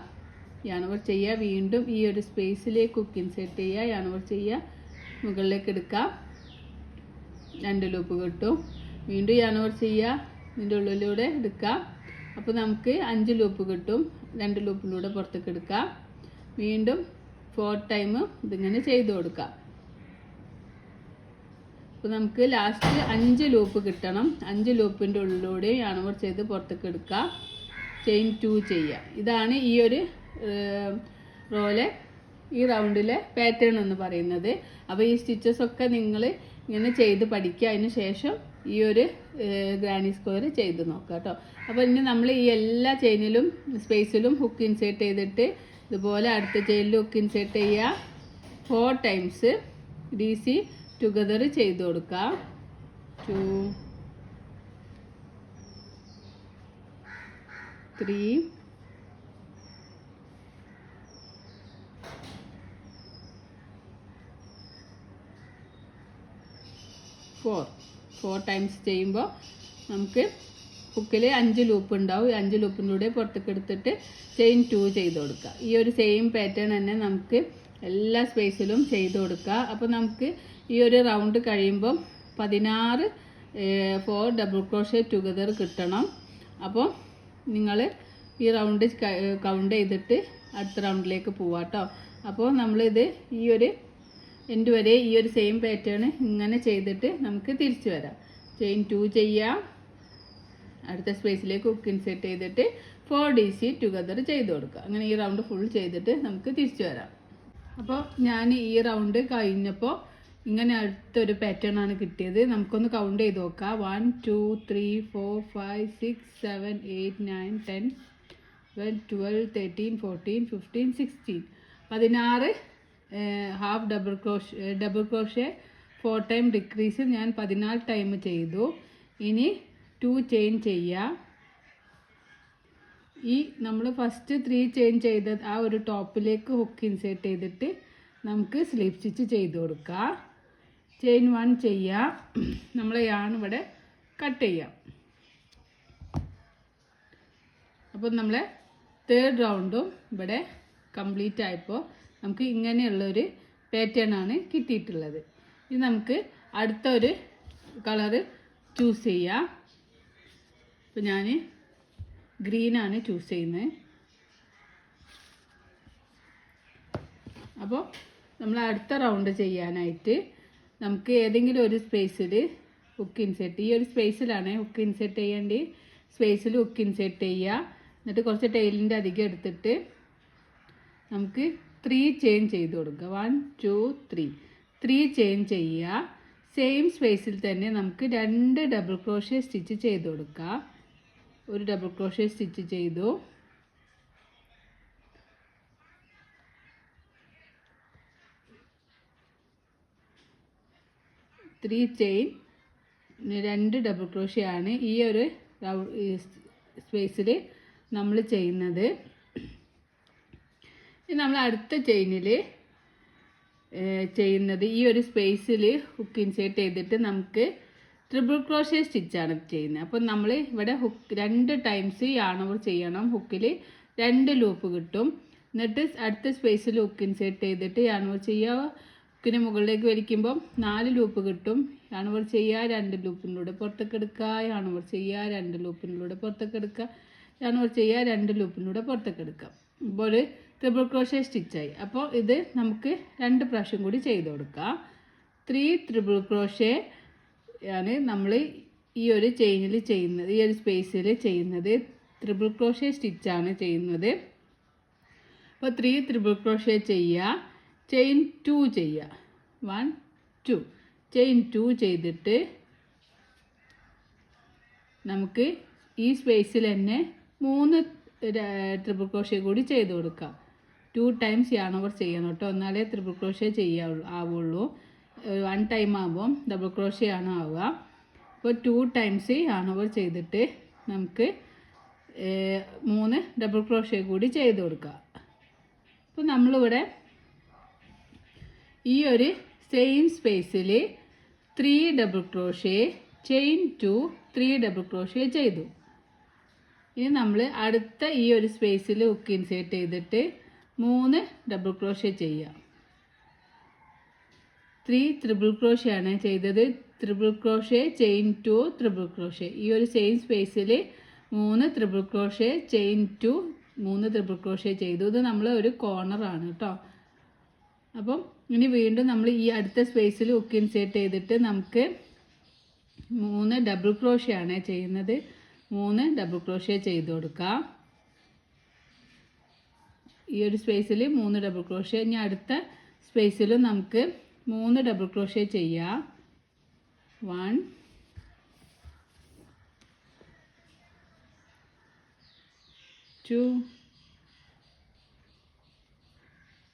yarn over ചെയ്യുക, വീണ്ടും ഈ ഒരു സ്പേസിലേക്ക് ഹുക്ക് ഇൻസേർട്ട് ചെയ്യുക, yarn over ചെയ്യുക, മുകളിലേക്ക് എടുക്കുക, 2 ലൂപ്പ് കിട്ടും, വീണ്ടും yarn over ചെയ്യുക, ഇതിൻ്റെ ഉള്ളിലൂടെ എടുക്കുക, അപ്പോൾ നമുക്ക് 5 ലൂപ്പ് കിട്ടും, 2 ലൂപ്പിലൂടെ പുറത്തേക്ക് എടുക്കുക, വീണ്ടും 4 ടൈം ഇതിങ്ങനെ ചെയ്ത് കൊടുക്കാം. അപ്പോൾ നമുക്ക് ലാസ്റ്റ് 5 ലൂപ്പ് കിട്ടണം. 5 ലൂപ്പിൻ്റെ ഉള്ളിലൂടെ yarn over ചെയ്ത് പുറത്തേക്ക് എടുക്കുക, ചെയിൻ 2 ചെയ്യുക. ഇതാണ് ഈ ഒരു റോയിലെ ഈ റൗണ്ടിലെ പാറ്റേൺ എന്ന് പറയുന്നത്. അപ്പോൾ ഈ സ്റ്റിച്ചസ് ഒക്കെ നിങ്ങൾ ഇങ്ങനെ ചെയ്ത് പഠിക്കുക. അതിന് ശേഷം ഈ ഒരു ഗ്രാനി സ്ക്വയർ ചെയ്ത് നോക്കുക കേട്ടോ. അപ്പോൾ ഇനി നമ്മൾ ഈ എല്ലാ ചെയിനിലും സ്പേസിലും ഹുക്ക് ഇൻസേർട്ട് ചെയ്തിട്ട് ഇതുപോലെ അടുത്ത ചെയിനിൽ ഹുക്ക് ഇൻസേർട്ട് ചെയ്യുക, 4 ടൈംസ് DC ടുഗദർ ചെയ്ത് കൊടുക്കുക. 2 3 4 ടൈംസ് ചെയ്യുമ്പോൾ നമുക്ക് ഹുക്കിൽ 5 ലൂപ്പ് ഉണ്ടാവും. 5 ലൂപ്പിലൂടെ പുറത്തേക്ക് എടുത്തിട്ട് ചെയിൻ 2 ചെയ്ത് കൊടുക്കുക. ഈ ഒരു സെയിം പാറ്റേൺ തന്നെ നമുക്ക് എല്ലാ സ്പേസിലും ചെയ്ത് കൊടുക്കുക. അപ്പോൾ നമുക്ക് ഈ ഒരു റൗണ്ട് കഴിയുമ്പം 16 4 ഡബിൾ ക്രോഷേ ടുഗദർ കിട്ടണം. അപ്പോൾ നിങ്ങൾ ഈ റൗണ്ട് കൗണ്ട് ചെയ്തിട്ട് അടുത്ത റൗണ്ടിലേക്ക് പോവാം കേട്ടോ. അപ്പോൾ നമ്മളിത് ഈ ഒരു എൻഡ് വരെ ഈ ഒരു സെയിം പാറ്റേൺ ഇങ്ങനെ ചെയ്തിട്ട് നമുക്ക് തിരിച്ചു വരാം. ചെയിൻ 2 ചെയ്യാം, അടുത്ത സ്പേസിലേക്ക് ഹുക്ക് ഇൻസേർട്ട് ചെയ്തിട്ട് 4 DC ടുഗദർ ചെയ്ത് കൊടുക്കുക. അങ്ങനെ ഈ റൗണ്ട് ഫുൾ ചെയ്തിട്ട് നമുക്ക് തിരിച്ചു വരാം. അപ്പോൾ ഞാൻ ഈ റൗണ്ട് കഴിഞ്ഞപ്പോൾ ഇങ്ങനെ അടുത്തൊരു പാറ്റേൺ ആണ് കിട്ടിയത്. നമുക്കൊന്ന് കൗണ്ട് ചെയ്ത് നോക്കാം. 1 2 3 4 5 6 7 8 9 10 11 12 13 14 15 16 16 half double crochet 4 time decrease ഞാൻ 14 ടൈം ചെയ്തു. ഇനി 2 ചെയിൻ ചെയ്യുക. ഈ നമ്മൾ ഫസ്റ്റ് 3 ചെയിൻ ചെയ്ത ആ ഒരു ടോപ്പിലേക്ക് ഹുക്ക് ഇൻസേർട്ട് ചെയ്തിട്ട് നമുക്ക് സ്ലിപ്പ് സ്റ്റിച്ച് ചെയ്ത് കൊടുക്കുക. ചെയിൻ 1 ചെയ്യുക, നമ്മൾ yarn ഇവിടെ കട്ട് ചെയ്യാം. അപ്പോൾ നമ്മളെ 3rd റൗണ്ടും ഇവിടെ കംപ്ലീറ്റ് ആയപ്പോൾ നമുക്ക് ഇങ്ങനെയുള്ളൊരു പാറ്റേൺ ആണ് കിട്ടിയിട്ടുള്ളത്. ഇത് നമുക്ക് അടുത്ത ഒരു കളറ് ചൂസ് ചെയ്യാം. അപ്പോൾ ഞാൻ ഗ്രീനാണ് ചൂസ് ചെയ്യുന്നത്. അപ്പോൾ നമ്മൾ അടുത്ത റൗണ്ട് ചെയ്യാനായിട്ട് നമുക്ക് ഏതെങ്കിലും ഒരു സ്പേസിൽ ഹുക്ക് ഇൻസേർട്ട്, ഈ ഒരു സ്പേസിലാണ് ഹുക്ക് ഇൻസേർട്ട് ചെയ്യേണ്ടി, സ്പേസിൽ ഹുക്ക് ഇൻസേർട്ട് ചെയ്യുക. എന്നിട്ട് കുറച്ച് ടൈലിൻ്റെ അധികം എടുത്തിട്ട് നമുക്ക് 3 ചെയിൻ ചെയ്ത് കൊടുക്കുക. 1 2 3 ചെയിൻ ചെയ്യുക. സെയിം സ്പേസിൽ തന്നെ നമുക്ക് 2 ഡബിൾ ക്രോഷേ സ്റ്റിച്ച് ചെയ്ത് കൊടുക്കുക. ഒരു ഡബിൾ ക്രോഷേ സ്റ്റിച്ച് ചെയ്തു. ത്രീ ചെയിൻ 2 ഡബിൾ ക്രോഷേ ആണ് ഈ ഒരു സ്പേസിൽ നമ്മൾ ചെയ്യുന്നത്. നമ്മൾ അടുത്ത ചെയിനിൽ ചെയ്യുന്നത് ഈ ഒരു സ്പേസിൽ ഹുക്ക് ഇൻസേർട്ട് ചെയ്തിട്ട് നമുക്ക് ട്രിപ്പിൾ ക്രോഷേ സ്റ്റിച്ചാണ് ചെയ്യുന്നത്. അപ്പം നമ്മൾ ഇവിടെ ഹുക്ക് 2 ടൈംസ് yarn over ചെയ്യണം. ഹുക്കിൽ 2 ലൂപ്പ് കിട്ടും. എന്നിട്ട് അടുത്ത സ്പേസിൽ ഹുക്ക് ഇൻസേർട്ട് ചെയ്തിട്ട് yarn over ചെയ്യുക. ഹുക്കിന് മുകളിലേക്ക് വലിക്കുമ്പം 4 ലൂപ്പ് കിട്ടും. yarn over ചെയ്യുക, 2 ലൂപ്പിലൂടെ പുറത്തേക്ക് എടുക്കുക, yarn over ചെയ്യുക, 2 ലൂപ്പിലൂടെ പുറത്തേക്ക് എടുക്കുക, yarn over ചെയ്യുക, 2 ലൂപ്പിലൂടെ പുറത്തേക്ക് എടുക്കുക. ഇപ്പോൾ ഒരു ട്രിപ്പിൾ ക്രോഷേ സ്റ്റിച്ചായി. അപ്പോൾ ഇത് നമുക്ക് 2 പ്രാവശ്യം കൂടി ചെയ്ത് കൊടുക്കാം. 3 ട്രിപ്പിൾ ക്രോഷേ ആണ് നമ്മൾ ഈ ഒരു ചെയിനിൽ ചെയ്യുന്നത്. ഈ ഒരു സ്പേസിൽ ചെയ്യുന്നത് ട്രിപ്പിൾ ക്രോഷേ സ്റ്റിച്ചാണ് ചെയ്യുന്നത്. അപ്പോൾ 3 ട്രിപ്പിൾ ക്രോഷേ ചെയ്യുക, ചെയിൻ 2 ചെയ്യുക. 1 2 ചെയിൻ 2 ചെയ്തിട്ട് നമുക്ക് ഈ സ്പേസിൽ തന്നെ 3 ട്രിപ്പിൾ ക്രോഷേ കൂടി ചെയ്ത് കൊടുക്കാം. 2 ടൈംസ് yarn over ചെയ്യണം കേട്ടോ, എന്നാലേ ട്രിപ്പിൾ ക്രോഷേ ആവുള്ളൂ. 1 ടൈം ആകുമ്പം ഡബിൾ ക്രോഷേ ആണ് ആവുക. അപ്പോൾ 2 ടൈംസ് yarn over ചെയ്തിട്ട് നമുക്ക് 3 ഡബിൾ ക്രോഷ്യ കൂടി ചെയ്ത് കൊടുക്കുക. അപ്പോൾ നമ്മളിവിടെ ഈ ഒരു സെയിം സ്പേസിൽ 3 double crochet chain 2 3 double crochet ചെയ്തു. ഇനി നമ്മൾ അടുത്ത ഈ ഒരു സ്പേസിൽ ഹുക്ക് ഇൻസേർട്ട് ചെയ്തിട്ട് 3 ഡബിൾ ക്രോഷ്യ ചെയ്യാം. 3 ട്രിപ്പിൾ ക്രോഷ്യ ആണ് ചെയ്തത്. Triple crochet chain 2 triple crochet. ഈ ഒരു സെയിം സ്പേസിൽ 3 triple crochet chain 2 3 triple crochet ചെയ്തു. ഇത് നമ്മൾ ഒരു കോർണറാണ് കേട്ടോ. അപ്പം ഇനി വീണ്ടും നമ്മൾ ഈ അടുത്ത സ്പേസിൽ ഹുക്ക് ഇൻസേർട്ട് ചെയ്തിട്ട് നമുക്ക് 3 ഡബിൾ ക്രോഷ്യ ആണ് ചെയ്യുന്നത്. 3 ഡബിൾ ക്രോഷ്യ ചെയ്ത് കൊടുക്കാം. ഈ ഒരു സ്പേസിൽ 3 ഡബിൾ ക്രോഷ്യ. ഇനി അടുത്ത സ്പേസിലും നമുക്ക് 3 ഡബിൾ ക്രോഷ്യ ചെയ്യാം. 1 2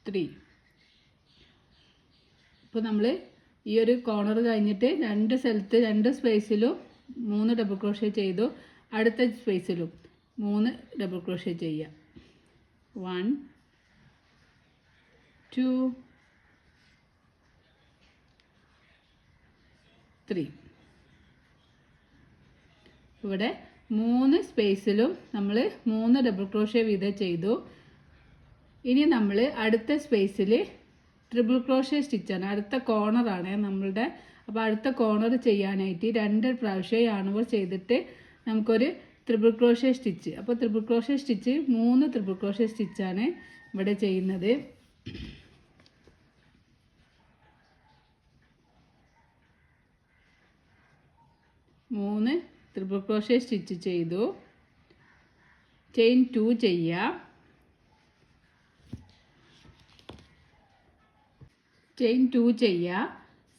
3. ഇപ്പോൾ നമ്മൾ ഈ ഒരു കോർണർ കഴിഞ്ഞിട്ട് രണ്ട് സ്ഥലത്ത് 2 സ്പേസിലും 3 ഡബിൾ ക്രോഷ്യ ചെയ്തു. അടുത്ത സ്പേസിലും 3 ഡബിൾ ക്രോഷ്യ ചെയ്യാം. 1 2 3. ഇവിടെ 3 സ്പേസിലും നമ്മൾ 3 ഡബിൾ ക്രോഷ്യ വീതം ചെയ്തു. ഇനി നമ്മൾ അടുത്ത സ്പേസിൽ ട്രിപ്പിൾ ക്രോഷ്യ സ്റ്റിച്ചാണ്, അടുത്ത കോർണറാണ് നമ്മളുടെ. അപ്പോൾ അടുത്ത കോർണർ ചെയ്യാനായിട്ട് 2 പ്രാവശ്യം യാണോവർ ചെയ്തിട്ട് നമുക്കൊരു ട്രിപ്പിൾ ക്രോഷ്യ സ്റ്റിച്ച്. അപ്പോൾ triple crochet stitch 3 triple crochet സ്റ്റിച്ചാണ് ഇവിടെ ചെയ്യുന്നത്. മൂന്ന് ട്രിപ്പിൾ ക്രോഷ്യ സ്റ്റിച്ച് ചെയ്തു. ചെയിൻ 2 ചെയ്യാം. ചെയിൻ 2 ചെയ്യുക.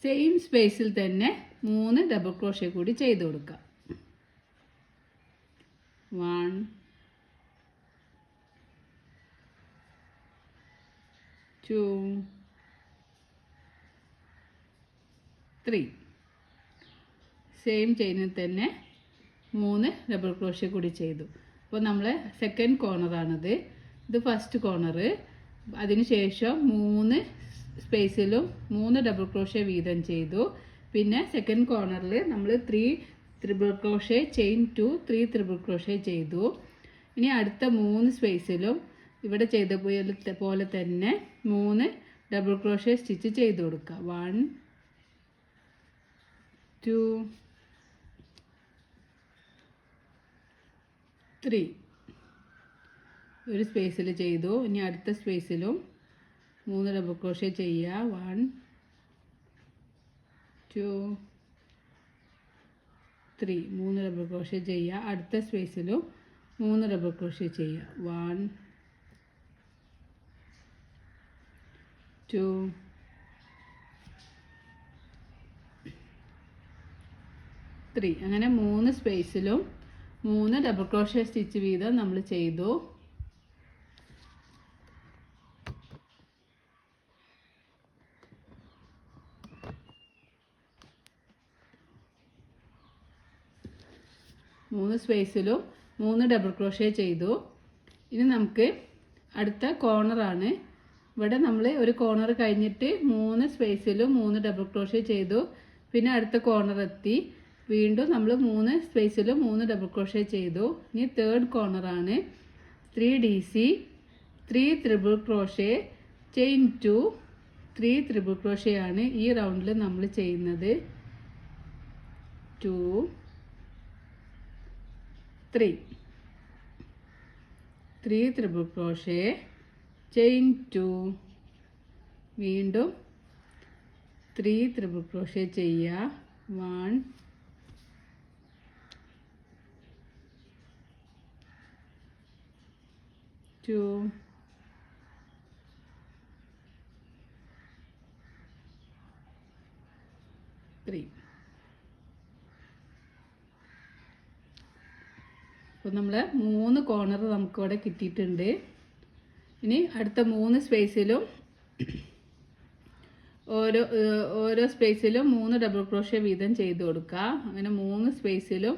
സെയിം സ്പേസിൽ തന്നെ 3 ഡബിൾ ക്രോഷ്യ കൂടി ചെയ്ത് കൊടുക്കുക. 1 2 3. സെയിം ചെയിനിൽ തന്നെ 3 ഡബിൾ ക്രോഷ്യ കൂടി ചെയ്തു. അപ്പോൾ നമ്മൾ സെക്കൻഡ് കോർണറാണിത്. ഇത് ഫസ്റ്റ് കോർണർ. അതിനുശേഷം 3 സ്പേസിലും 3 ഡബിൾ ക്രോഷ്യ വീതം ചെയ്തു. പിന്നെ സെക്കൻഡ് കോർണറിൽ നമ്മൾ 3 triple crochet chain 2 3 triple crochet ചെയ്തു. ഇനി അടുത്ത 3 സ്പേസിലും ഇവിടെ ചെയ്ത പോലെ തന്നെ 3 ഡബിൾ ക്രോഷ്യ സ്റ്റിച്ച് ചെയ്ത് കൊടുക്കുക. 1 2 3. ഒരു സ്പേസിൽ ചെയ്തു. ഇനി അടുത്ത സ്പേസിലും 3 ഡബിൾ ക്രോഷ്യ ചെയ്യുക. 1 2 3. 3 ഡബിൾ ക്രോഷ്യ ചെയ്യുക. അടുത്ത സ്പേസിലും 3 ഡബിൾ ക്രോഷ്യ ചെയ്യുക. 1 2 3. അങ്ങനെ 3 സ്പേസിലും 3 ഡബിൾ ക്രോഷ്യ സ്റ്റിച്ച് വീതം നമ്മൾ ചെയ്തു. മൂന്ന് സ്പേസിലും 3 ഡബിൾ ക്രോഷ്യ ചെയ്തു. ഇനി നമുക്ക് അടുത്ത കോർണറാണ്. ഇവിടെ നമ്മൾ ഒരു കോർണർ കഴിഞ്ഞിട്ട് 3 സ്പേസിലും 3 ഡബിൾ ക്രോഷ്യ ചെയ്തു. പിന്നെ അടുത്ത കോർണർ എത്തി. വീണ്ടും നമ്മൾ 3 സ്പേസിലും 3 ഡബിൾ ക്രോഷ്യ ചെയ്തു. ഇനി തേർഡ് കോർണറാണ്. 3 DC 3 triple crochet chain 2 3 triple crochet ആണ് ഈ റൗണ്ടിൽ നമ്മൾ ചെയ്യുന്നത്. 2 3 3 ട്രിപ്പിൾ ക്രോഷ്യ ചെയിൻ 2 വീണ്ടും 3 ട്രിപ്പിൾ ക്രോഷ്യ ചെയ്യുക. 1 2 3. അപ്പോൾ നമ്മൾ 3 കോർണർ നമുക്കിവിടെ കിട്ടിയിട്ടുണ്ട്. ഇനി അടുത്ത 3 സ്പേസിലും ഓരോ സ്പേസിലും 3 ഡബിൾ ക്രോഷ്യ വീതം ചെയ്ത് കൊടുക്കുക. അങ്ങനെ 3 സ്പേസിലും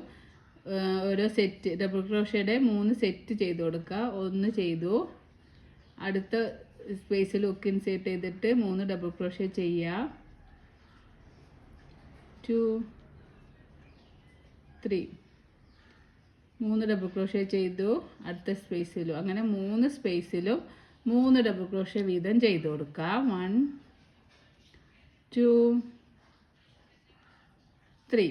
ഓരോ സെറ്റ് ഡബിൾ ക്രോഷയുടെ 3 സെറ്റ് ചെയ്ത് കൊടുക്കുക. 1 ചെയ്തു. അടുത്ത സ്പേസിൽ ഹുക്ക് ഇൻസേർട്ട് ചെയ്തിട്ട് 3 ഡബിൾ ക്രോഷേ ചെയ്യുക. 2 3 3 ഡബിൾ ക്രോഷേ ചെയ്തു. അടുത്ത സ്പേസിലും അങ്ങനെ 3 സ്പേസിലും 3 ഡബിൾ ക്രോഷേ വീതം ചെയ്ത് കൊടുക്കുക. 1 2 3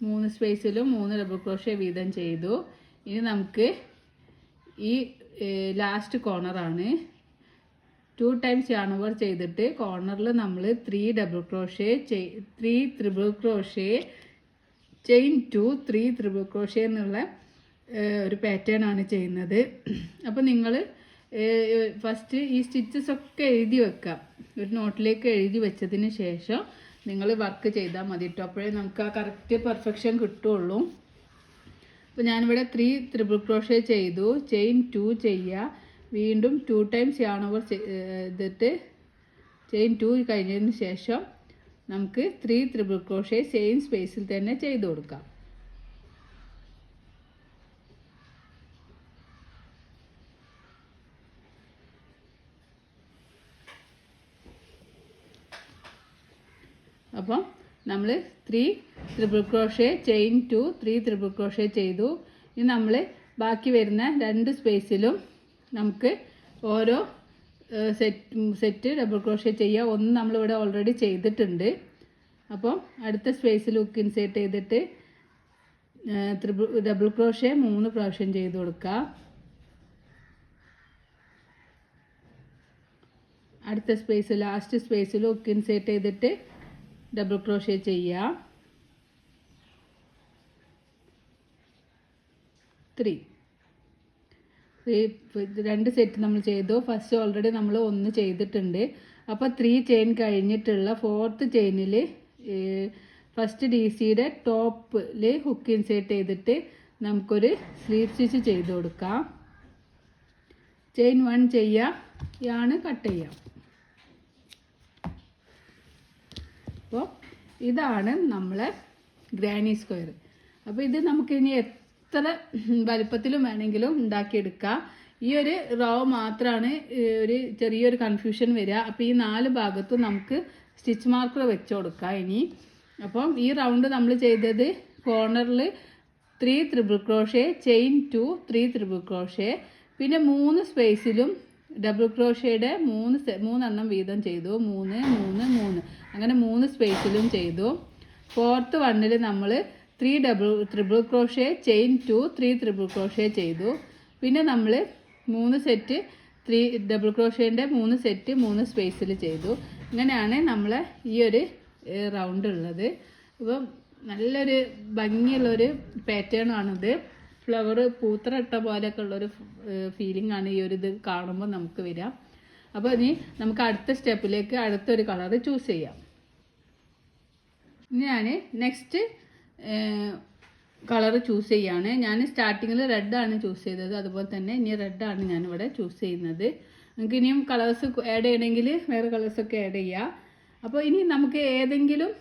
3 സ്പേസിലും 3 ഡബിൾ ക്രോഷേ വീതം ചെയ്തു. ഇനി നമുക്ക് ഈ ലാസ്റ്റ് കോർണറാണ്. 2 ടൈംസ് yarn over ചെയ്തിട്ട് കോർണറിൽ നമ്മൾ 3 double crochet 3 triple crochet chain 2 3 triple crochet എന്നുള്ള ഒരു പാറ്റേൺ ആണ് ചെയ്യുന്നത്. അപ്പോൾ നിങ്ങൾ ഫസ്റ്റ് ഈ സ്റ്റിച്ചസ് ഒക്കെ എഴുതി വെക്കാം. ഒരു നോട്ടിലേക്ക് എഴുതി വെച്ചതിന് ശേഷം നിങ്ങൾ വർക്ക് ചെയ്താൽ മതി കേട്ടോ. അപ്പോഴേ നമുക്ക് ആ കറക്റ്റ് പെർഫെക്ഷൻ കിട്ടുള്ളൂ. അപ്പോൾ ഞാനിവിടെ 3 ത്രിബിൾ ക്രോഷേ ചെയ്തു. ചെയിൻ 2 ചെയ്യുക. വീണ്ടും 2 ടൈംസ് yarn over ചെയ്തിട്ട് ചെയിൻ 2 കഴിഞ്ഞതിന് ശേഷം നമുക്ക് 3 ത്രിബിൾ ക്രോഷേ സെയിം സ്പേസിൽ തന്നെ ചെയ്ത് കൊടുക്കാം. അപ്പം നമ്മൾ 3 triple crochet chain 2 3 triple crochet ചെയ്തു. ഇനി നമ്മൾ ബാക്കി വരുന്ന 2 സ്പേസിലും നമുക്ക് ഓരോ സെറ്റ് ഡബിൾ ക്രോഷേ ചെയ്യുക. ഒന്ന് നമ്മളിവിടെ ഓൾറെഡി ചെയ്തിട്ടുണ്ട്. അപ്പം അടുത്ത സ്പേസിൽ ഹുക്ക് ഇൻസേർട്ട് ചെയ്തിട്ട് ഡബിൾ ക്രോഷേ 3 പ്രാവശ്യം ചെയ്ത് കൊടുക്കുക. അടുത്ത സ്പേസ് ലാസ്റ്റ് സ്പേസിൽ ഹുക്ക് ഇൻസേർട്ട് ചെയ്തിട്ട് ഡബിൾ ക്രോഷേ ചെയ്യുക. 3 2 സെറ്റ് നമ്മൾ ചെയ്തു. ഫസ്റ്റ് ഓൾറെഡി നമ്മൾ 1 ചെയ്തിട്ടുണ്ട്. അപ്പോൾ 3 ചെയിൻ കഴിഞ്ഞിട്ടുള്ള 4th ചെയിനിൽ ഫസ്റ്റ് DCയുടെ ടോപ്പിൽ ഹുക്ക് ഇൻസേർട്ട് ചെയ്തിട്ട് നമുക്കൊരു സ്ലീവ് സ്റ്റിച്ച് ചെയ്ത് കൊടുക്കാം. ചെയിൻ 1 ചെയ്യുക. യാണ് കട്ട് ചെയ്യാം. അപ്പോൾ ഇതാണ് നമ്മളെ ഗ്രാനി സ്ക്വയർ. അപ്പോൾ ഇത് നമുക്കിനി എത്ര വലുപ്പത്തിലും വേണമെങ്കിലും ഉണ്ടാക്കിയെടുക്കാം. ഈ ഒരു റോ മാത്രമാണ് ഒരു ചെറിയൊരു കൺഫ്യൂഷൻ വരിക. അപ്പോൾ ഈ 4 ഭാഗത്തും നമുക്ക് സ്റ്റിച്ച് മാർക്കർ വെച്ച് കൊടുക്കാം ഇനി. അപ്പം ഈ റൗണ്ട് നമ്മൾ ചെയ്തത് കോർണറിൽ 3 triple crochet chain 2 3 triple crochet പിന്നെ 3 സ്പേസിലും ഡബിൾ ക്രോഷയുടെ 3 എണ്ണം വീതം ചെയ്തു. 3 3 3 അങ്ങനെ 3 സ്പേസിലും ചെയ്തു. 4th വണ്ണിൽ നമ്മൾ 3 triple crochet chain 2 3 triple crochet ചെയ്തു. പിന്നെ നമ്മൾ 3 സെറ്റ് 3 ഡബിൾ ക്രോഷേൻ്റെ 3 സെറ്റ് 3 സ്പേസിൽ ചെയ്തു. ഇങ്ങനെയാണ് നമ്മൾ ഈ ഒരു റൗണ്ട് ഉള്ളത്. അപ്പം നല്ലൊരു ഭംഗിയുള്ളൊരു പാറ്റേൺ ആണിത്. ഫ്ലവർ പൂത്ര ഇട്ട പോലെയൊക്കെ ഉള്ളൊരു ഫീലിംഗ് ആണ് ഈ ഒരു ഇത് കാണുമ്പോൾ നമുക്ക് വരിക. അപ്പോൾ ഇനി നമുക്ക് അടുത്ത സ്റ്റെപ്പിലേക്ക് അടുത്തൊരു കളർ ചൂസ് ചെയ്യാം. ഇനി ഞാൻ നെക്സ്റ്റ് കളർ ചൂസ് ചെയ്യാണ്. ഞാൻ സ്റ്റാർട്ടിങ്ങിൽ റെഡാണ് ചൂസ് ചെയ്തത്. അതുപോലെ തന്നെ ഇനി റെഡാണ് ഞാനിവിടെ ചൂസ് ചെയ്യുന്നത്. നമുക്ക് ഇനിയും കളേഴ്സ് ആഡ് ചെയ്യണമെങ്കിൽ വേറെ കളേഴ്സൊക്കെ ആഡ് ചെയ്യാം. അപ്പോൾ ഇനി നമുക്ക് ഏതെങ്കിലും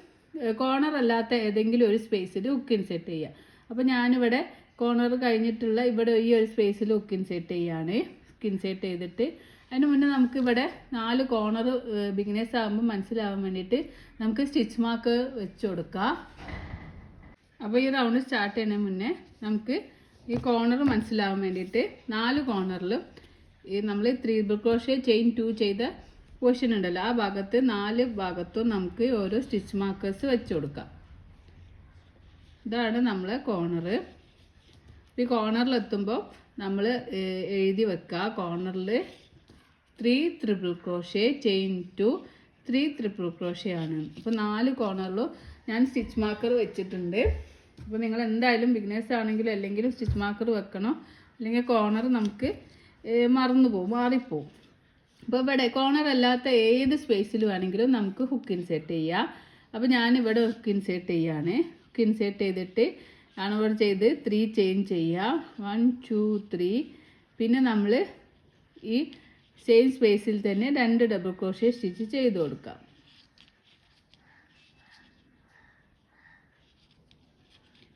കോർണർ അല്ലാത്ത ഏതെങ്കിലും ഒരു സ്പേസിൽ ഹുക്ക് ഇൻസേർട്ട് ചെയ്യാം. അപ്പോൾ ഞാനിവിടെ കോർണർ കഴിഞ്ഞിട്ടുള്ള ഇവിടെ ഈ ഒരു സ്പേസിൽ ഹുക്ക് ഇൻസേർട്ട് ചെയ്യാണ്. ഹുക്ക് ഇൻസേർട്ട് ചെയ്തിട്ട് അതിന് മുന്നേ നമുക്കിവിടെ 4 കോർണർ ബിഗിനേഴ്സ് ആകുമ്പോൾ മനസ്സിലാവാൻ വേണ്ടിയിട്ട് നമുക്ക് സ്റ്റിച്ച് മാർക്ക് വെച്ച് കൊടുക്കാം. അപ്പോൾ ഈ റൗണ്ട് സ്റ്റാർട്ട് ചെയ്യുന്നതിന് മുന്നേ നമുക്ക് ഈ കോർണർ മനസ്സിലാവാൻ വേണ്ടിയിട്ട് 4 കോർണറിലും ഈ നമ്മൾ 3 ത്രിബിൾ ക്രോഷേ ചെയിൻ 2 ചെയ്ത പോർഷൻ ഉണ്ടല്ലോ, ആ ഭാഗത്ത് 4 ഭാഗത്തും നമുക്ക് ഓരോ സ്റ്റിച്ച് മാർക്കേഴ്സ് വെച്ച് കൊടുക്കാം. ഇതാണ് നമ്മളെ കോർണർ. ഈ കോർണറിലെത്തുമ്പോൾ നമ്മൾ എഴുതി വെക്കുക കോർണറിൽ 3 triple crochet chain 2 3 triple crochet ആണ്. അപ്പോൾ 4 കോർണറിലും ഞാൻ സ്റ്റിച്ച് മാർക്കർ വെച്ചിട്ടുണ്ട്. അപ്പോൾ നിങ്ങൾ എന്തായാലും ബിഗിനേഴ്സ് ആണെങ്കിലും അല്ലെങ്കിലും സ്റ്റിച്ച് മാർക്കർ വെക്കണം. അല്ലെങ്കിൽ കോർണർ നമുക്ക് മാറിപ്പോവും. അപ്പോൾ ഇവിടെ കോർണർ അല്ലാത്ത ഏത് സ്പേസിൽ വേണമെങ്കിലും നമുക്ക് ഹുക്ക് ഇൻസേർട്ട് ചെയ്യാം. അപ്പോൾ ഞാനിവിടെ ഹുക്ക് ഇൻസേർട്ട് ചെയ്യാണ്. ഹുക്ക് ഇൻസേർട്ട് ചെയ്തിട്ട് ഇവിടെ ചെയ്ത് 3 ചെയിൻ ചെയ്യുക. 1 2 3 പിന്നെ നമ്മൾ ഈ സെയിം സ്പേസിൽ തന്നെ 2 ഡബിൾ ക്രോഷേ സ്റ്റിച്ച് ചെയ്ത് കൊടുക്കാം.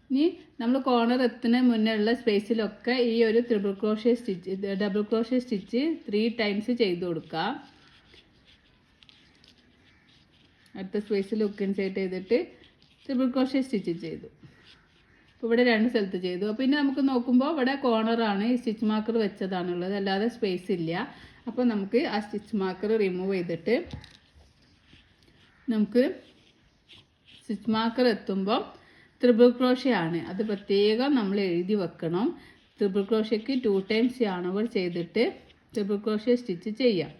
ഇനി നമ്മൾ കോർണർ എത്തുന്ന മുന്നേ ഉള്ള സ്പേസിലൊക്കെ ഈ ഒരു ഡബിൾ ക്രോഷ്യ സ്റ്റിച്ച് 3 ടൈംസ് ചെയ്ത് കൊടുക്കുക. അടുത്ത സ്പേസിൽ ഹുക്ക് ഇൻസേർട്ട് ചെയ്തിട്ട് ട്രിപ്പിൾ ക്രോഷ്യ സ്റ്റിച്ച് ചെയ്തു. അപ്പോൾ ഇവിടെ 2 സ്ഥലത്ത് ചെയ്തു. അപ്പോൾ ഇനി നമുക്ക് നോക്കുമ്പോൾ ഇവിടെ കോർണറാണ് ഈ സ്റ്റിച്ച് മാർക്കർ വെച്ചതാണുള്ളത്, അല്ലാതെ സ്പേസ് ഇല്ല. അപ്പോൾ നമുക്ക് ആ സ്റ്റിച്ച് മാർക്കർ റിമൂവ് ചെയ്തിട്ട് നമുക്ക് സ്റ്റിച്ച് മാർക്കർ എത്തുമ്പോൾ ട്രിപ്പിൾ ക്രോഷ്യ ആണ്, അത് പ്രത്യേകം നമ്മൾ എഴുതി വെക്കണം. ട്രിപ്പിൾ ക്രോഷ്യക്ക് 2 ടൈംസ് യാൺ ഓവർ ചെയ്തിട്ട് ട്രിപ്പിൾ ക്രോഷ്യ സ്റ്റിച്ച് ചെയ്യാം.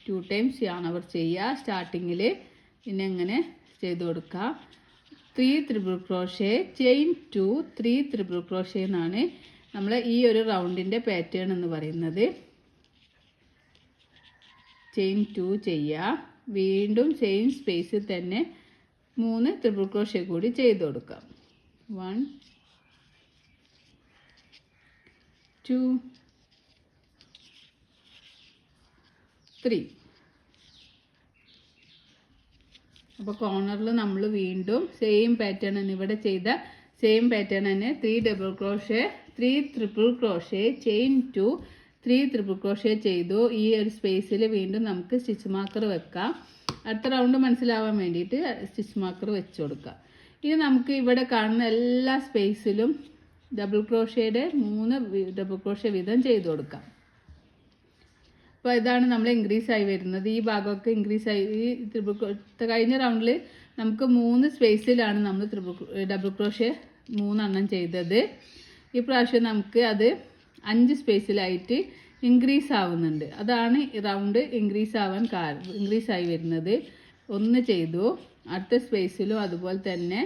2 ടൈംസ് യാൺ ഓവർ ചെയ്യുക. സ്റ്റാർട്ടിങ്ങിൽ പിന്നെ എങ്ങനെ ചെയ്ത് കൊടുക്കുക. 3 triple crochet chain 2 3 triple crochet എന്നാണ് നമ്മൾ ഈ ഒരു റൗണ്ടിൻ്റെ പാറ്റേൺ എന്ന് പറയുന്നത്. ചെയിൻ 2 ചെയ്യുക. വീണ്ടും ചെയിൻ സ്പേസിൽ തന്നെ 3 ട്രിപ്പിൾ ക്രോഷ്യ കൂടി ചെയ്ത് കൊടുക്കാം. 1 2 3. അപ്പോൾ കോർണറിൽ നമ്മൾ വീണ്ടും സെയിം പാറ്റേൺ തന്നെ ഇവിടെ ചെയ്ത സെയിം പാറ്റേൺ തന്നെ 3 double crochet 3 triple crochet chain 2 3 triple crochet ചെയ്തു. ഈ ഒരു സ്പേസിൽ വീണ്ടും നമുക്ക് സ്റ്റിച്ച് മാർക്കർ വെക്കാം. അടുത്ത റൗണ്ട് മനസ്സിലാവാൻ വേണ്ടിയിട്ട് സ്റ്റിച്ച് മാർക്കർ വെച്ച് കൊടുക്കാം. ഇനി നമുക്ക് ഇവിടെ കാണുന്ന എല്ലാ സ്പേസിലും ഡബിൾ ക്രോഷ്യയുടെ 3 ഡബിൾ ക്രോഷ്യ വീതം ചെയ്ത് കൊടുക്കാം. അപ്പോൾ ഇതാണ് നമ്മൾ ഇൻക്രീസ് ആയി വരുന്നത്. ഈ ഭാഗമൊക്കെ ഇൻക്രീസ് ആയി. ഈ കഴിഞ്ഞ റൗണ്ടിൽ നമുക്ക് 3 സ്പേസിലാണ് നമ്മൾ ഡബിൾ ക്രോഷ്യ 3 എണ്ണം ചെയ്തത്. ഈ പ്രാവശ്യം നമുക്ക് അത് 5 സ്പേസിലായിട്ട് ഇൻക്രീസ് ആവുന്നുണ്ട്. അതാണ് റൗണ്ട് ഇൻക്രീസ് ആയി വരുന്നത്. 1 ചെയ്തു. അടുത്ത സ്പേസിലും അതുപോലെ തന്നെ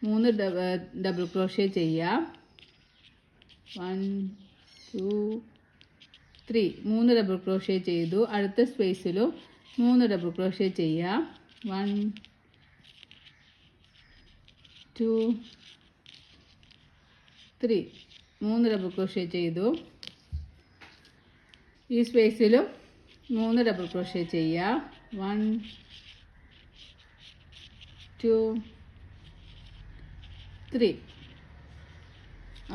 3 ഡബിൾ ക്രോഷ്യ ചെയ്യാം. 1 2 3 3 ഡബിൾ ക്രോഷ്യ ചെയ്തു. അടുത്ത സ്പേസിലും 3 ഡബിൾ ക്രോഷ്യ ചെയ്യാം. 1 2 3 3 ഡബിൾ ക്രോഷ്യ ചെയ്തു. ഈ സ്പേസിലും 3 ഡബിൾ ക്രോഷ്യ ചെയ്യാം. 1 2 3.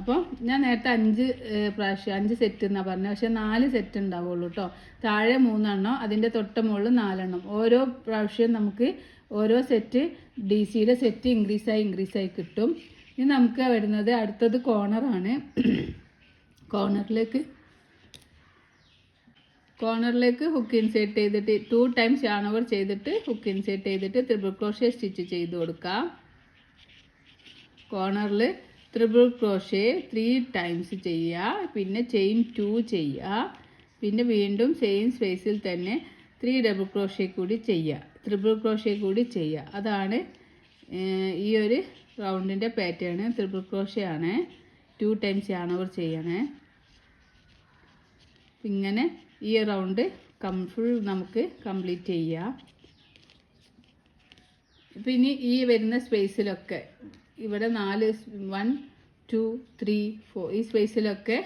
അപ്പോൾ ഞാൻ നേരത്തെ 5 സെറ്റ് എന്നാണ് പറഞ്ഞത്, പക്ഷേ 4 സെറ്റ് ഉണ്ടാവുള്ളൂ കേട്ടോ. താഴെ 3 എണ്ണം, അതിൻ്റെ തൊട്ട മുകളിൽ 4 എണ്ണം. ഓരോ പ്രാവശ്യം നമുക്ക് ഓരോ സെറ്റ് DC-യുടെ സെറ്റ് ഇൻക്രീസ് ആയി കിട്ടും. ഇനി നമുക്ക് വരുന്നത് അടുത്തത് കോർണറാണ്. കോർണറിലേക്ക് ഹുക്ക് ഇൻസേർട്ട് ചെയ്തിട്ട് 2 ടൈംസ് യാൺ ഓവർ ചെയ്തിട്ട് ഹുക്ക് ഇൻസേർട്ട് ചെയ്തിട്ട് ട്രിപ്പിൾ ക്രോഷ്യ സ്റ്റിച്ച് ചെയ്ത് കൊടുക്കാം. കോർണറിൽ ട്രിപ്പിൾ ക്രോഷ്യ 3 ടൈംസ് ചെയ്യുക. പിന്നെ ചെയിൻ 2 ചെയ്യുക. പിന്നെ വീണ്ടും സെയിം സ്പേസിൽ തന്നെ 3 ഡബിൾ ക്രോഷ്യ കൂടി ചെയ്യുക. ട്രിപ്പിൾ ക്രോഷ്യ കൂടി ചെയ്യുക. അതാണ് ഈ ഒരു റൗണ്ടിൻ്റെ പാറ്റേൺ. ട്രിപ്പിൾ ക്രോഷ്യ ആണ്. 2 ടൈംസ് യാൺ ഓവർ ചെയ്യണേ. ഇങ്ങനെ ഈ റൗണ്ട് ഫുൾ നമുക്ക് കംപ്ലീറ്റ് ചെയ്യാം. ഇപ്പം ഇനി ഈ വരുന്ന സ്പേസിലൊക്കെ ഇവിടെ 4 1 2 3 4 ഈ സ്പേസിലൊക്കെ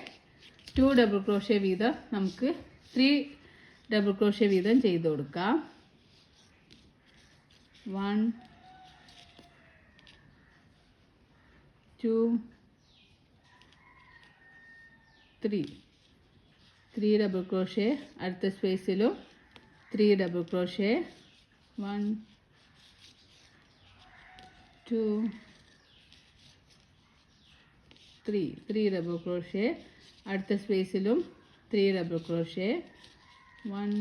2 ഡബിൾ ക്രോഷ്യ വീതം നമുക്ക് 3 ഡബിൾ ക്രോഷ്യ വീതം ചെയ്ത് കൊടുക്കാം. 1 2 3 ഡബിൾ ക്രോഷ്യ. അടുത്ത സ്പേസിലും 3 ഡബിൾ ക്രോഷ്യ. 1 2 3 double crochet. അടുത്ത സ്പേസിലും 3 ഡബിൾ ക്രോഷ്യ. 1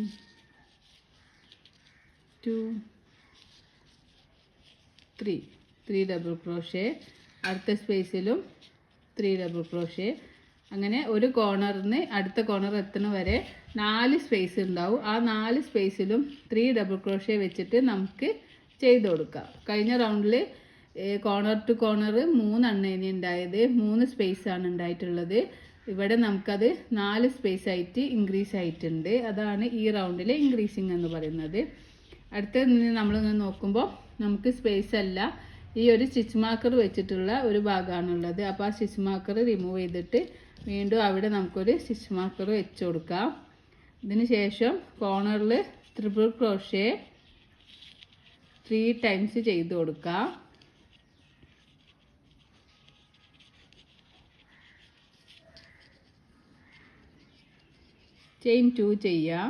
2 3 double crochet. അടുത്ത സ്പേസിലും 3 ഡബിൾ ക്രോഷ്യ. അങ്ങനെ ഒരു കോർണറിന് അടുത്ത കോർണർ എത്തുന്ന വരെ 4 സ്പേസ് ഉണ്ടാവും. ആ 4 സ്പേസിലും 3 ഡബിൾ ക്രോഷ്യ വെച്ചിട്ട് നമുക്ക് ചെയ്ത് കൊടുക്കാം. കഴിഞ്ഞ റൗണ്ടിൽ കോർണർ ടു കോർണർ 3 എണ്ണേനി ഉണ്ടായത്, 3 സ്പേസാണ് ഉണ്ടായിട്ടുള്ളത്. ഇവിടെ നമുക്കത് 4 സ്പേസ് ആയിട്ട് ഇൻക്രീസ് ആയിട്ടുണ്ട്. അതാണ് ഈ റൗണ്ടിലെ ഇൻക്രീസിങ് എന്ന് പറയുന്നത്. അടുത്ത നമ്മളിങ്ങനെ നോക്കുമ്പോൾ നമുക്ക് സ്പേസ് അല്ല, ഈ ഒരു സ്റ്റിച്ച് മാർക്കർ വെച്ചിട്ടുള്ള ഒരു ഭാഗമാണുള്ളത്. അപ്പോൾ ആ സ്റ്റിച്ച് മാർക്കർ റിമൂവ് ചെയ്തിട്ട് വീണ്ടും അവിടെ നമുക്കൊരു സ്റ്റിച്ച് മാർക്കർ വെച്ച് കൊടുക്കാം. ഇതിന് ശേഷം കോർണറിൽ ട്രിപ്പിൾ ക്രോഷ്യ 3 ടൈംസ് ചെയ്ത് കൊടുക്കാം. ചെയിൻ 2 ചെയ്യാം.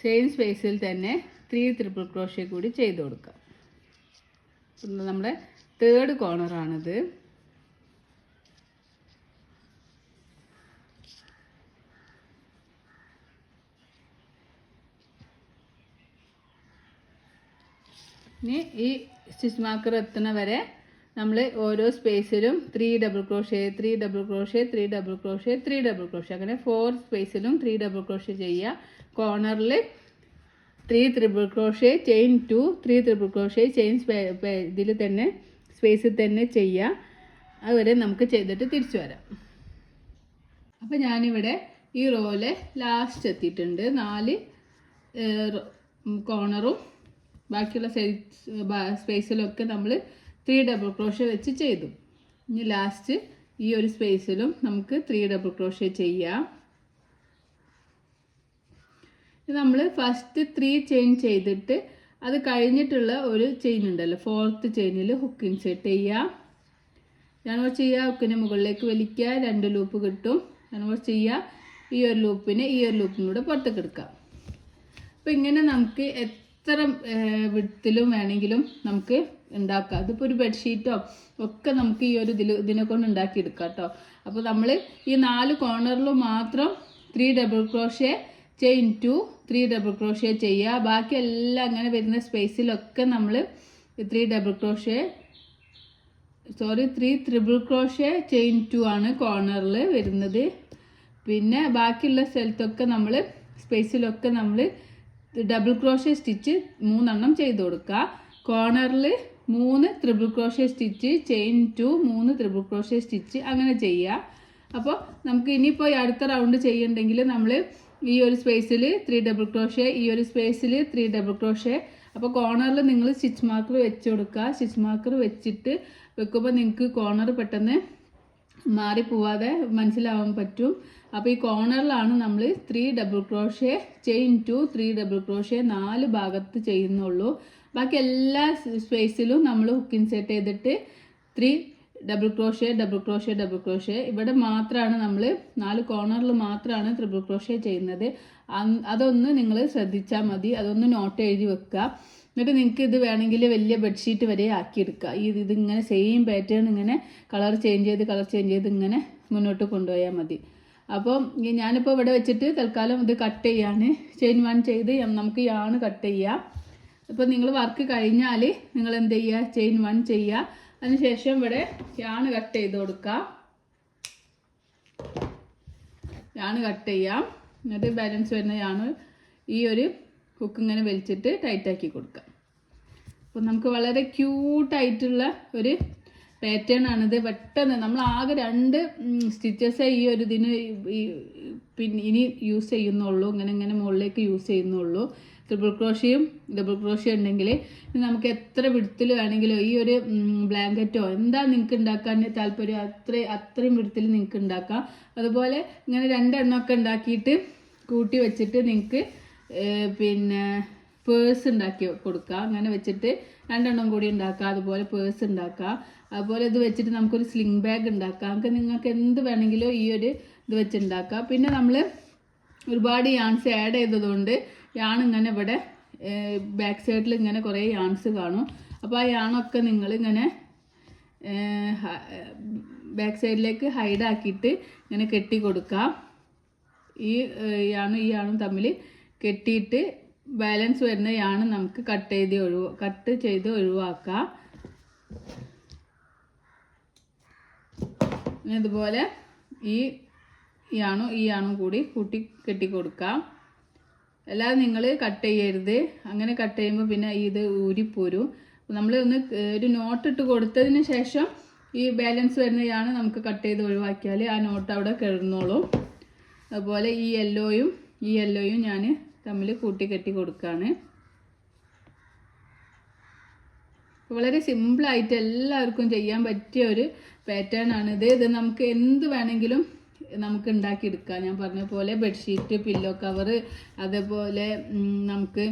സെയിം സ്പേസിൽ തന്നെ 3 ട്രിപ്പിൾ ക്രോഷ്യ കൂടി ചെയ്ത് കൊടുക്കാം. നമ്മുടെ തേർഡ് കോർണറാണിത്. ഇനി ഈ സ്റ്റിച്ച് മാർക്കർ എത്തുന്ന വരെ നമ്മൾ ഓരോ സ്പേസിലും 3 double crochet 3 double crochet 3 double crochet 3 double crochet അങ്ങനെ 4 സ്പേസിലും 3 ഡബിൾ ക്രോഷ്യ ചെയ്യുക. കോർണറിൽ 3 triple crochet chain 2 3 triple crochet chain ഇതിൽ തന്നെ സ്പേസിൽ തന്നെ ചെയ്യുക. അതുവരെ നമുക്ക് ചെയ്തിട്ട് തിരിച്ചു വരാം. അപ്പോൾ ഞാനിവിടെ ഈ റോയിലെ ലാസ്റ്റ് എത്തിയിട്ടുണ്ട്. 4 കോർണറും ബാക്കിയുള്ള സ്പേസിലൊക്കെ നമ്മൾ 3 ഡബിൾ ക്രോഷ്യ വെച്ച് ചെയ്തു. ഇനി ലാസ്റ്റ് ഈ ഒരു സ്പേസിലും നമുക്ക് 3 ഡബിൾ ക്രോഷ്യ ചെയ്യാം. നമ്മൾ ഫസ്റ്റ് 3 ചെയിൻ ചെയ്തിട്ട് അത് കഴിഞ്ഞിട്ടുള്ള ഒരു ചെയിൻ ഉണ്ടല്ലോ, 4th ചെയിനിൽ ഹുക്ക് ഇൻസേർട്ട് ചെയ്യുക. ഞാനോ ചെയ്യുക, ഹുക്കിനെ മുകളിലേക്ക് വലിക്കുക, 2 ലൂപ്പ് കിട്ടും. ഞാനോ ചെയ്യുക, ഈ ഒരു ലൂപ്പിനെ ഈ ഒരു ലൂപ്പിലൂടെ പുറത്തേക്ക് എടുക്കാം. അപ്പോൾ ഇങ്ങനെ നമുക്ക് എത്ര വിടത്തിലും വേണമെങ്കിലും നമുക്ക് ഉണ്ടാക്കാം. അതിപ്പോൾ ഒരു ബെഡ്ഷീറ്റോ ഒക്കെ നമുക്ക് ഈ ഒരു ഇതിനെ കൊണ്ട് ഉണ്ടാക്കിയെടുക്കാം കേട്ടോ. അപ്പോൾ നമ്മൾ ഈ 4 കോർണറിലും മാത്രം 3 double crochet chain 2 3 double crochet ചെയ്യുക. ബാക്കി എല്ലാം അങ്ങനെ വരുന്ന സ്പേസിലൊക്കെ നമ്മൾ 3 ട്രിപ്പിൾ ക്രോഷ്യ ചെയിൻ 2 ആണ് കോർണറിൽ വരുന്നത്. പിന്നെ ബാക്കിയുള്ള സ്ഥലത്തൊക്കെ നമ്മൾ സ്പേസിലൊക്കെ നമ്മൾ ഡബിൾ ക്രോഷ്യ സ്റ്റിച്ച് 3 എണ്ണം ചെയ്ത് കൊടുക്കുക. കോർണറിൽ 3 triple crochet stitch chain 2 3 triple crochet stitch അങ്ങനെ ചെയ്യുക. അപ്പോൾ നമുക്ക് ഇനിയിപ്പോൾ അടുത്ത റൗണ്ട് ചെയ്യുന്നുണ്ടെങ്കിൽ നമ്മൾ ഈ ഒരു സ്പേസിൽ 3 ഡബിൾ ക്രോഷ്യ, ഈ ഒരു സ്പേസിൽ 3 ഡബിൾ ക്രോഷ്യ. അപ്പോൾ കോർണറിൽ നിങ്ങൾ സ്റ്റിച്ച് മാർക്കർ വെച്ച് കൊടുക്കുക. സ്റ്റിച്ച് മാർക്കർ വെച്ചിട്ട് വെക്കുമ്പോൾ നിങ്ങൾക്ക് കോർണർ പെട്ടെന്ന് മാറിപ്പോവാതെ മനസ്സിലാവാൻ പറ്റും. അപ്പോൾ ഈ കോർണറിലാണ് നമ്മൾ 3 double crochet chain 2 3 double crochet 4 ഭാഗത്ത് ചെയ്യുന്നുള്ളൂ. ബാക്കി എല്ലാ സ്പേസിലും നമ്മൾ ഹുക്ക് ഇൻസേർട്ട് ചെയ്തിട്ട് 3 double crochet double crochet double crochet. ഇവിടെ മാത്രമാണ് നമ്മൾ 4 കോർണറിൽ മാത്രമാണ് ട്രിപ്പിൾ ക്രോഷ്യ ചെയ്യുന്നത്. അതൊന്ന് നിങ്ങൾ ശ്രദ്ധിച്ചാൽ മതി. അതൊന്ന് നോട്ട് എഴുതി വെക്കുക. എന്നിട്ട് നിങ്ങൾക്ക് ഇത് വേണമെങ്കിൽ വലിയ ബെഡ്ഷീറ്റ് വരെ ആക്കിയെടുക്കുക. ഇതിങ്ങനെ സെയിം പാറ്റേൺ ഇങ്ങനെ കളർ ചേഞ്ച് ചെയ്ത് ഇങ്ങനെ മുന്നോട്ട് കൊണ്ടുപോയാൽ മതി. അപ്പം ഞാനിപ്പോൾ ഇവിടെ വെച്ചിട്ട് തൽക്കാലം ഇത് കട്ട് ചെയ്യാണ്. ചെയിൻ 1 ചെയ്ത് നമുക്ക് യാൺ കട്ട് ചെയ്യാം. അപ്പോൾ നിങ്ങൾ വർക്ക് കഴിഞ്ഞാൽ നിങ്ങൾ എന്ത് ചെയ്യുക, ചെയിൻ 1 ചെയ്യുക. അതിനുശേഷം ഇവിടെ യാൺ കട്ട് ചെയ്ത് കൊടുക്കുക. യാൺ കട്ട് ചെയ്യാം. എന്നിട്ട് ബാലൻസ് വരുന്ന യാൺ ഈ ഒരു ഹുക്ക് ഇങ്ങനെ വലിച്ചിട്ട് ടൈറ്റാക്കി കൊടുക്കാം. അപ്പോൾ നമുക്ക് വളരെ ക്യൂട്ടായിട്ടുള്ള ഒരു പാറ്റേൺ ആണിത്. പെട്ടെന്ന് നമ്മൾ ആകെ 2 സ്റ്റിച്ചസേ ഈ ഒരു ഇതിന് പിന്നെ ഇനി യൂസ് ചെയ്യുന്നുള്ളൂ. ഇങ്ങനെ മുകളിലേക്ക് യൂസ് ചെയ്യുന്നുള്ളൂ. ട്രിപ്പിൾ ക്രോഷ്യയും ഡബിൾ ക്രോഷ്യ ഉണ്ടെങ്കിൽ നമുക്ക് എത്ര വിടത്തിൽ വേണമെങ്കിലും ഈ ഒരു ബ്ലാങ്കറ്റോ എന്താ നിങ്ങൾക്ക് ഉണ്ടാക്കാൻ താല്പര്യം അത്രയും വിടത്തിൽ നിങ്ങൾക്ക് ഉണ്ടാക്കാം. അതുപോലെ ഇങ്ങനെ 2 എണ്ണമൊക്കെ ഉണ്ടാക്കിയിട്ട് കൂട്ടി വെച്ചിട്ട് നിങ്ങൾക്ക് പിന്നെ പേഴ്സ് ഉണ്ടാക്കി കൊടുക്കുക. അങ്ങനെ വെച്ചിട്ട് 2 എണ്ണം കൂടി ഉണ്ടാക്കുക. അതുപോലെ പേഴ്സ് ഉണ്ടാക്കുക. അതുപോലെ ഇത് വെച്ചിട്ട് നമുക്കൊരു സ്ലിംഗ് ബാഗ് ഉണ്ടാക്കാം. നിങ്ങൾക്ക് എന്ത് വേണമെങ്കിലും ഈ ഒരു ഇത് വെച്ചുണ്ടാക്കാം. പിന്നെ നമ്മൾ ഒരുപാട് യാൺസ് ആഡ് ചെയ്തതുകൊണ്ട് യാൺ ഇങ്ങനെ ഇവിടെ ബാക്ക് സൈഡിൽ ഇങ്ങനെ കുറേ യാൺസ് കാണും. അപ്പോൾ ആ യാണൊക്കെ നിങ്ങളിങ്ങനെ ബാക്ക് സൈഡിലേക്ക് ഹൈഡാക്കിയിട്ട് ഇങ്ങനെ കെട്ടി കൊടുക്കാം. ഈ യാണും തമ്മിൽ കെട്ടിയിട്ട് ബാലൻസ് വരുന്ന യാണ് നമുക്ക് കട്ട് ചെയ്ത് ഒഴിവാക്കാം. ഇതുപോലെ ഈ യാണും കൂടി കൂട്ടി കെട്ടി കൊടുക്കാം. അല്ലാതെ നിങ്ങൾ കട്ട് ചെയ്യരുത്. അങ്ങനെ കട്ട് ചെയ്യുമ്പോൾ പിന്നെ ഇത് ഊരിപ്പോരും. നമ്മൾ ഒന്ന് ഒരു നോട്ട് ഇട്ട് കൊടുത്തതിന് ശേഷം ഈ ബാലൻസ് വരുന്ന യാണ് നമുക്ക് കട്ട് ചെയ്ത് ഒഴിവാക്കിയാൽ ആ നോട്ട് അവിടെ കിടന്നോളും. അതുപോലെ ഈ യെല്ലോയും ഞാൻ തമ്മിൽ കൂട്ടി കെട്ടി കൊടുക്കുകയാണ്. വളരെ സിമ്പിളായിട്ട് എല്ലാവർക്കും ചെയ്യാൻ പറ്റിയ ഒരു പാറ്റേൺ ആണിത്. ഇത് നമുക്ക് എന്ത് വേണമെങ്കിലും നമുക്ക് ഉണ്ടാക്കിയെടുക്കാം. ഞാൻ പറഞ്ഞ പോലെ ബെഡ്ഷീറ്റ്, പില്ലോ കവർ, അതേപോലെ നമുക്ക്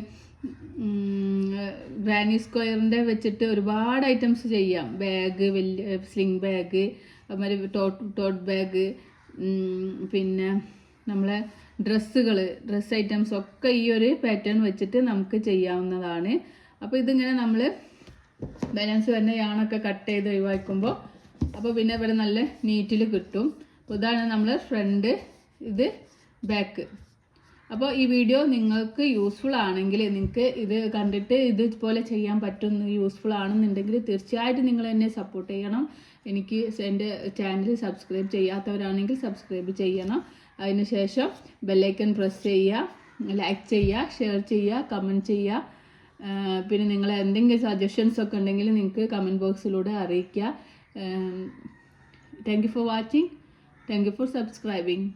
ഗ്രാനി സ്ക്വയറിൻ്റെ വെച്ചിട്ട് ഒരുപാട് ഐറ്റംസ് ചെയ്യാം. ബാഗ്, വലിയ സ്ലിംഗ് ബാഗ്, അതുമാതിരി ടോട്ട് ബാഗ്, പിന്നെ നമ്മളെ ഡ്രസ്സ് ഐറ്റംസ് ഒക്കെ ഈ ഒരു പാറ്റേൺ വെച്ചിട്ട് നമുക്ക് ചെയ്യാവുന്നതാണ്. അപ്പോൾ ഇതിങ്ങനെ നമ്മൾ ബാലൻസ് വരുന്ന യാണൊക്കെ കട്ട് ചെയ്ത് ഒഴിവാക്കുമ്പോൾ അപ്പോൾ പിന്നെ ഇവിടെ നല്ല നീറ്റിൽ കിട്ടും. അപ്പോൾ ഇതാണ് നമ്മൾ ഫ്രണ്ട്, ഇത് ബാക്ക്. അപ്പോൾ ഈ വീഡിയോ നിങ്ങൾക്ക് യൂസ്ഫുൾ ആണെങ്കിൽ, നിങ്ങൾക്ക് ഇത് കണ്ടിട്ട് ഇതുപോലെ ചെയ്യാൻ പറ്റുന്ന യൂസ്ഫുൾ ആണെന്നുണ്ടെങ്കിൽ തീർച്ചയായിട്ടും നിങ്ങൾ എന്നെ സപ്പോർട്ട് ചെയ്യണം. എനിക്ക് എൻ്റെ ചാനൽ സബ്സ്ക്രൈബ് ചെയ്യാത്തവരാണെങ്കിൽ സബ്സ്ക്രൈബ് ചെയ്യണം. അതിനുശേഷം ബെല്ലൈക്കൺ പ്രസ് ചെയ്യുക, ലൈക്ക് ചെയ്യുക, ഷെയർ ചെയ്യുക, കമൻറ്റ് ചെയ്യുക. പിന്നെ നിങ്ങൾ എന്തെങ്കിലും സജഷൻസ് ഒക്കെ ഉണ്ടെങ്കിൽ നിങ്ങൾക്ക് കമൻറ്റ് ബോക്സിലൂടെ അറിയിക്കുക. Thank you for watching. Thank you for subscribing.